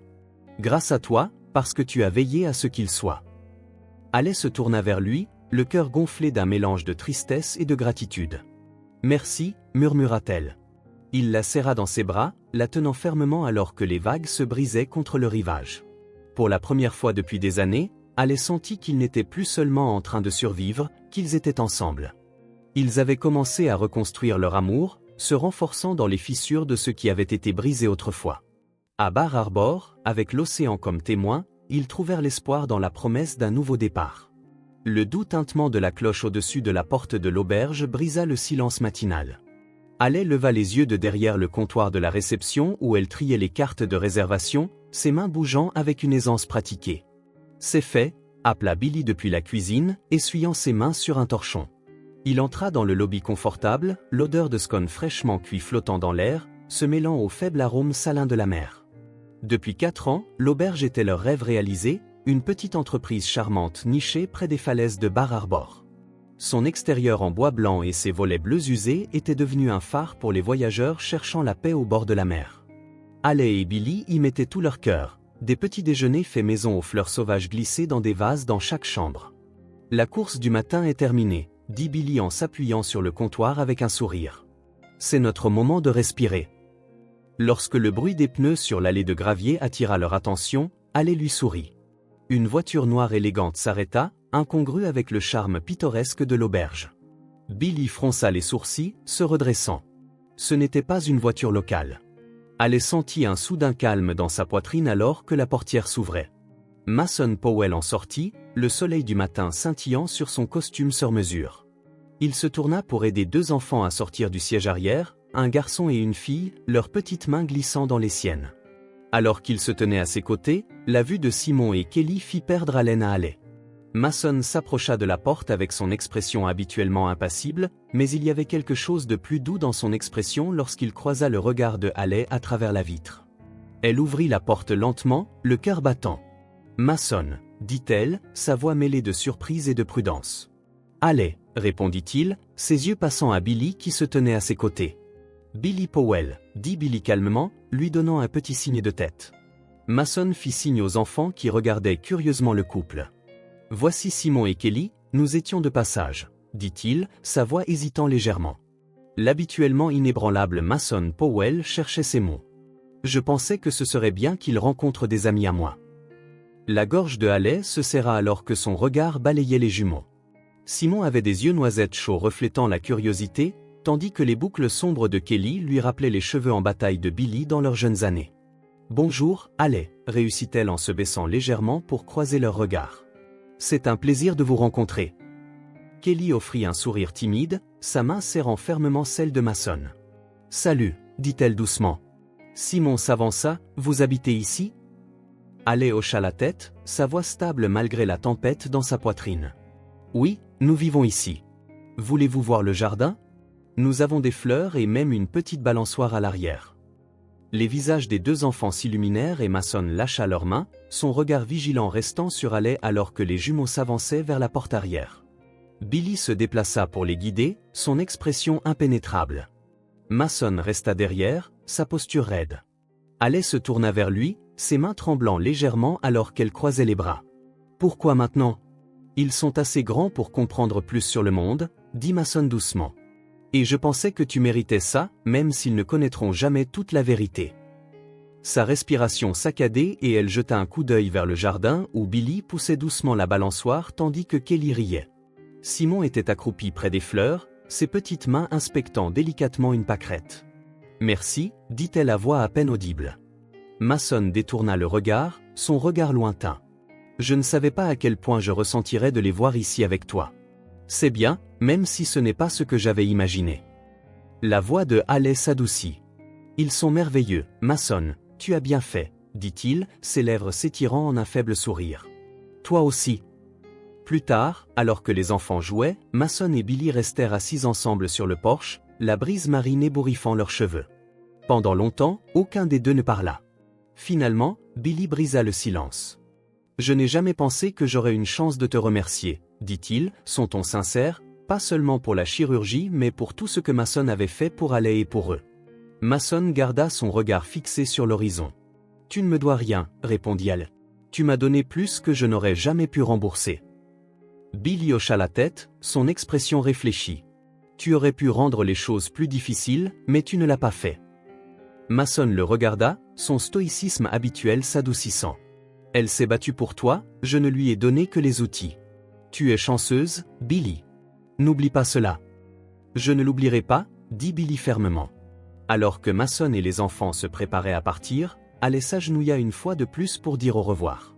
Grâce à toi, parce que tu as veillé à ce qu'ils soient. Alec se tourna vers lui, le cœur gonflé d'un mélange de tristesse et de gratitude. Merci, murmura-t-elle. Il la serra dans ses bras, la tenant fermement alors que les vagues se brisaient contre le rivage. Pour la première fois depuis des années, Alec sentit qu'ils n'étaient plus seulement en train de survivre, qu'ils étaient ensemble. Ils avaient commencé à reconstruire leur amour, se renforçant dans les fissures de ce qui avait été brisé autrefois. À Bar Harbor, avec l'océan comme témoin, ils trouvèrent l'espoir dans la promesse d'un nouveau départ. Le doux tintement de la cloche au-dessus de la porte de l'auberge brisa le silence matinal. Alec leva les yeux de derrière le comptoir de la réception où elle triait les cartes de réservation, ses mains bougeant avec une aisance pratiquée. « C'est fait », appela Billy depuis la cuisine, essuyant ses mains sur un torchon. Il entra dans le lobby confortable, l'odeur de scone fraîchement cuit flottant dans l'air, se mêlant au faible arôme salin de la mer. Depuis 4 ans, l'auberge était leur rêve réalisé, une petite entreprise charmante nichée près des falaises de Bar Harbor. Son extérieur en bois blanc et ses volets bleus usés étaient devenus un phare pour les voyageurs cherchant la paix au bord de la mer. Alec et Billy y mettaient tout leur cœur, des petits déjeuners faits maison aux fleurs sauvages glissées dans des vases dans chaque chambre. La course du matin est terminée, dit Billy en s'appuyant sur le comptoir avec un sourire. C'est notre moment de respirer. Lorsque le bruit des pneus sur l'allée de gravier attira leur attention, Alec lui sourit. Une voiture noire élégante s'arrêta, incongrue avec le charme pittoresque de l'auberge. Billy fronça les sourcils, se redressant. Ce n'était pas une voiture locale. Alec sentit un soudain calme dans sa poitrine alors que la portière s'ouvrait. Mason Powell en sortit, le soleil du matin scintillant sur son costume sur mesure. Il se tourna pour aider 2 enfants à sortir du siège arrière, un garçon et une fille, leurs petites mains glissant dans les siennes. Alors qu'il se tenait à ses côtés, la vue de Simon et Kelly fit perdre haleine à Alec. Mason s'approcha de la porte avec son expression habituellement impassible, mais il y avait quelque chose de plus doux dans son expression lorsqu'il croisa le regard de Alec à travers la vitre. Elle ouvrit la porte lentement, le cœur battant. « Mason », dit-elle, sa voix mêlée de surprise et de prudence. « Alec », répondit-il, ses yeux passant à Billy qui se tenait à ses côtés. « Billy Powell », dit Billy calmement, lui donnant un petit signe de tête. Mason fit signe aux enfants qui regardaient curieusement le couple. « Voici Simon et Kelly, nous étions de passage », dit-il, sa voix hésitant légèrement. L'habituellement inébranlable Mason Powell cherchait ses mots. « Je pensais que ce serait bien qu'il rencontre des amis à moi. » La gorge de Alec se serra alors que son regard balayait les jumeaux. Simon avait des yeux noisettes chauds reflétant la curiosité, tandis que les boucles sombres de Kelly lui rappelaient les cheveux en bataille de Billy dans leurs jeunes années. « Bonjour, Alec », réussit-elle en se baissant légèrement pour croiser leurs regards. « C'est un plaisir de vous rencontrer. » Kelly offrit un sourire timide, sa main serrant fermement celle de Mason. « Salut », dit-elle doucement. Simon s'avança, « Vous habitez ici ?» Alec hocha la tête, sa voix stable malgré la tempête dans sa poitrine. « Oui, nous vivons ici. Voulez-vous voir le jardin ? Nous avons des fleurs et même une petite balançoire à l'arrière. » Les visages des 2 enfants s'illuminèrent et Mason lâcha leurs mains, son regard vigilant restant sur Alec alors que les jumeaux s'avançaient vers la porte arrière. Billy se déplaça pour les guider, son expression impénétrable. Mason resta derrière, sa posture raide. Alec se tourna vers lui, ses mains tremblant légèrement alors qu'elle croisait les bras. « Pourquoi maintenant ? Ils sont assez grands pour comprendre plus sur le monde, » dit Mason doucement. « Et je pensais que tu méritais ça, même s'ils ne connaîtront jamais toute la vérité. » Sa respiration saccadée et elle jeta un coup d'œil vers le jardin où Billy poussait doucement la balançoire tandis que Kelly riait. Simon était accroupi près des fleurs, ses petites mains inspectant délicatement une pâquerette. « Merci », dit-elle à voix à peine audible. Mason détourna le regard, son regard lointain. « Je ne savais pas à quel point je ressentirais de les voir ici avec toi. C'est bien, même si ce n'est pas ce que j'avais imaginé. » La voix de Alec s'adoucit. « Ils sont merveilleux, Mason, tu as bien fait, » dit-il, ses lèvres s'étirant en un faible sourire. « Toi aussi. » Plus tard, alors que les enfants jouaient, Mason et Billy restèrent assis ensemble sur le porche, la brise marine ébouriffant leurs cheveux. Pendant longtemps, aucun des 2 ne parla. Finalement, Billy brisa le silence. Je n'ai jamais pensé que j'aurais une chance de te remercier, dit-il, son ton sincère, pas seulement pour la chirurgie mais pour tout ce que Mason avait fait pour Haley et pour eux. Mason garda son regard fixé sur l'horizon. Tu ne me dois rien, répondit Haley. Tu m'as donné plus que je n'aurais jamais pu rembourser. Billy hocha la tête, son expression réfléchie. Tu aurais pu rendre les choses plus difficiles, mais tu ne l'as pas fait. Mason le regarda, son stoïcisme habituel s'adoucissant. Elle s'est battue pour toi, je ne lui ai donné que les outils. Tu es chanceuse, Billy. N'oublie pas cela. Je ne l'oublierai pas, dit Billy fermement. Alors que Mason et les enfants se préparaient à partir, Haley s'agenouilla une fois de plus pour dire au revoir.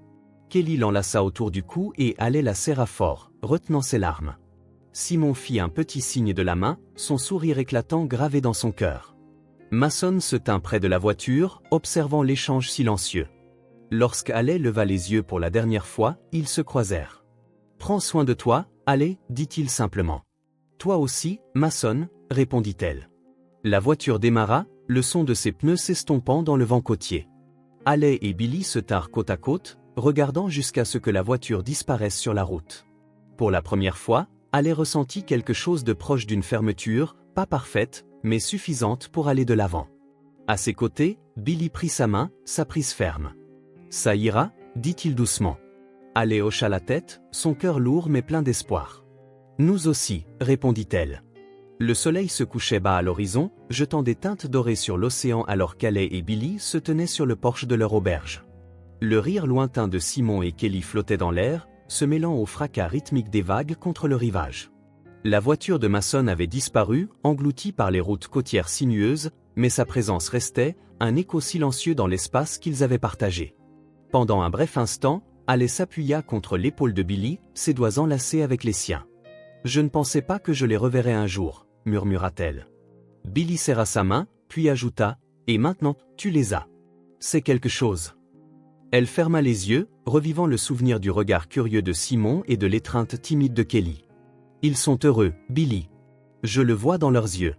Kelly l'enlaça autour du cou et Haley la serra fort, retenant ses larmes. Simon fit un petit signe de la main, son sourire éclatant gravé dans son cœur. Mason se tint près de la voiture, observant l'échange silencieux. Lorsque Haley leva les yeux pour la dernière fois, ils se croisèrent. « Prends soin de toi, Haley, dit-il simplement. « Toi aussi, Mason, répondit-elle. La voiture démarra, le son de ses pneus s'estompant dans le vent côtier. Haley et Billy se tinrent côte à côte, regardant jusqu'à ce que la voiture disparaisse sur la route. Pour la première fois, Haley ressentit quelque chose de proche d'une fermeture, pas parfaite, mais suffisante pour aller de l'avant. À ses côtés, Billy prit sa main, sa prise ferme. « Ça ira » dit-il doucement. Haley hocha la tête, son cœur lourd mais plein d'espoir. « Nous aussi » répondit-elle. Le soleil se couchait bas à l'horizon, jetant des teintes dorées sur l'océan alors qu'Haley et Billy se tenaient sur le porche de leur auberge. Le rire lointain de Simon et Kelly flottait dans l'air, se mêlant au fracas rythmique des vagues contre le rivage. La voiture de Mason avait disparu, engloutie par les routes côtières sinueuses, mais sa présence restait, un écho silencieux dans l'espace qu'ils avaient partagé. Pendant un bref instant, Haley s'appuya contre l'épaule de Billy, ses doigts enlacés avec les siens. « Je ne pensais pas que je les reverrais un jour », murmura-t-elle. Billy serra sa main, puis ajouta « Et maintenant, tu les as. C'est quelque chose. » Elle ferma les yeux, revivant le souvenir du regard curieux de Simon et de l'étreinte timide de Kelly. « Ils sont heureux, Billy. Je le vois dans leurs yeux. »«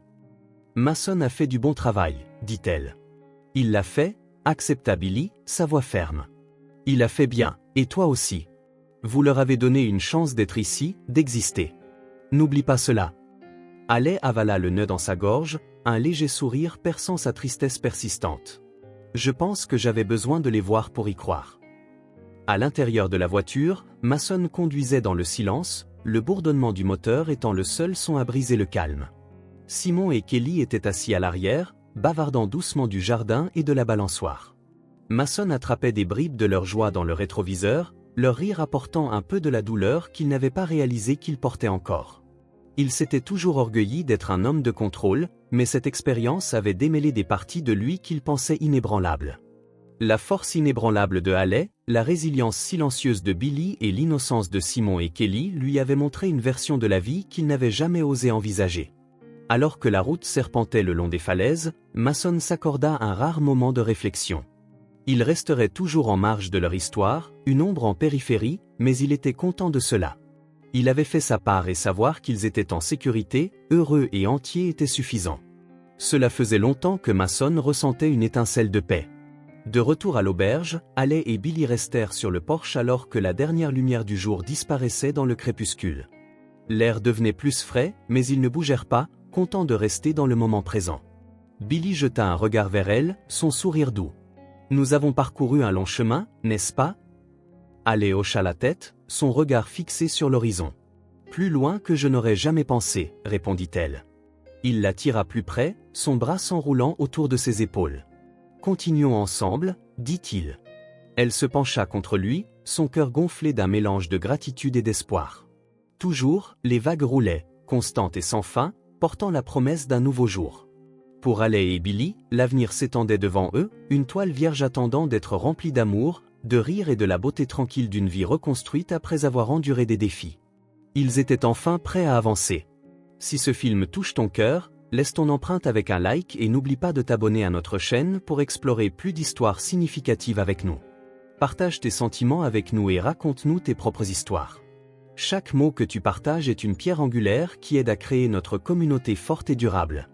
Mason a fait du bon travail, » dit-elle. « Il l'a fait, » accepta Billy, sa voix ferme. « Il a fait bien, et toi aussi. Vous leur avez donné une chance d'être ici, d'exister. N'oublie pas cela. » Haley avala le nœud dans sa gorge, un léger sourire perçant sa tristesse persistante. « Je pense que j'avais besoin de les voir pour y croire. » À l'intérieur de la voiture, Mason conduisait dans le silence, le bourdonnement du moteur étant le seul son à briser le calme. Simon et Kelly étaient assis à l'arrière, bavardant doucement du jardin et de la balançoire. Mason attrapait des bribes de leur joie dans le rétroviseur, leur rire apportant un peu de la douleur qu'ils n'avaient pas réalisé qu'ils portaient encore. Il s'était toujours orgueilli d'être un homme de contrôle, mais cette expérience avait démêlé des parties de lui qu'il pensait inébranlables. La force inébranlable de Haley, la résilience silencieuse de Billy et l'innocence de Simon et Kelly lui avaient montré une version de la vie qu'il n'avait jamais osé envisager. Alors que la route serpentait le long des falaises, Mason s'accorda un rare moment de réflexion. Il resterait toujours en marge de leur histoire, une ombre en périphérie, mais il était content de cela. Il avait fait sa part et savoir qu'ils étaient en sécurité, heureux et entiers était suffisant. Cela faisait longtemps que Mason ressentait une étincelle de paix. De retour à l'auberge, Haley et Billy restèrent sur le porche alors que la dernière lumière du jour disparaissait dans le crépuscule. L'air devenait plus frais, mais ils ne bougèrent pas, contents de rester dans le moment présent. Billy jeta un regard vers elle, son sourire doux. « Nous avons parcouru un long chemin, n'est-ce pas ?» Haley hocha la tête, son regard fixé sur l'horizon. « Plus loin que je n'aurais jamais pensé, » répondit-elle. Il la tira plus près, son bras s'enroulant autour de ses épaules. « Continuons ensemble, » dit-il. Elle se pencha contre lui, son cœur gonflé d'un mélange de gratitude et d'espoir. Toujours, les vagues roulaient, constantes et sans fin, portant la promesse d'un nouveau jour. Pour Haley et Billy, l'avenir s'étendait devant eux, une toile vierge attendant d'être remplie d'amour, de rire et de la beauté tranquille d'une vie reconstruite après avoir enduré des défis. Ils étaient enfin prêts à avancer. Si ce film touche ton cœur, laisse ton empreinte avec un like et n'oublie pas de t'abonner à notre chaîne pour explorer plus d'histoires significatives avec nous. Partage tes sentiments avec nous et raconte-nous tes propres histoires. Chaque mot que tu partages est une pierre angulaire qui aide à créer notre communauté forte et durable.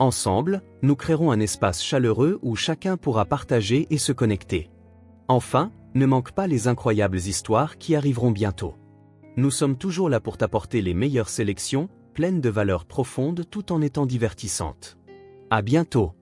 Ensemble, nous créerons un espace chaleureux où chacun pourra partager et se connecter. Enfin, Ne manque pas les incroyables histoires qui arriveront bientôt. Nous sommes toujours là pour t'apporter les meilleures sélections, pleines de valeurs profondes tout en étant divertissantes. À bientôt.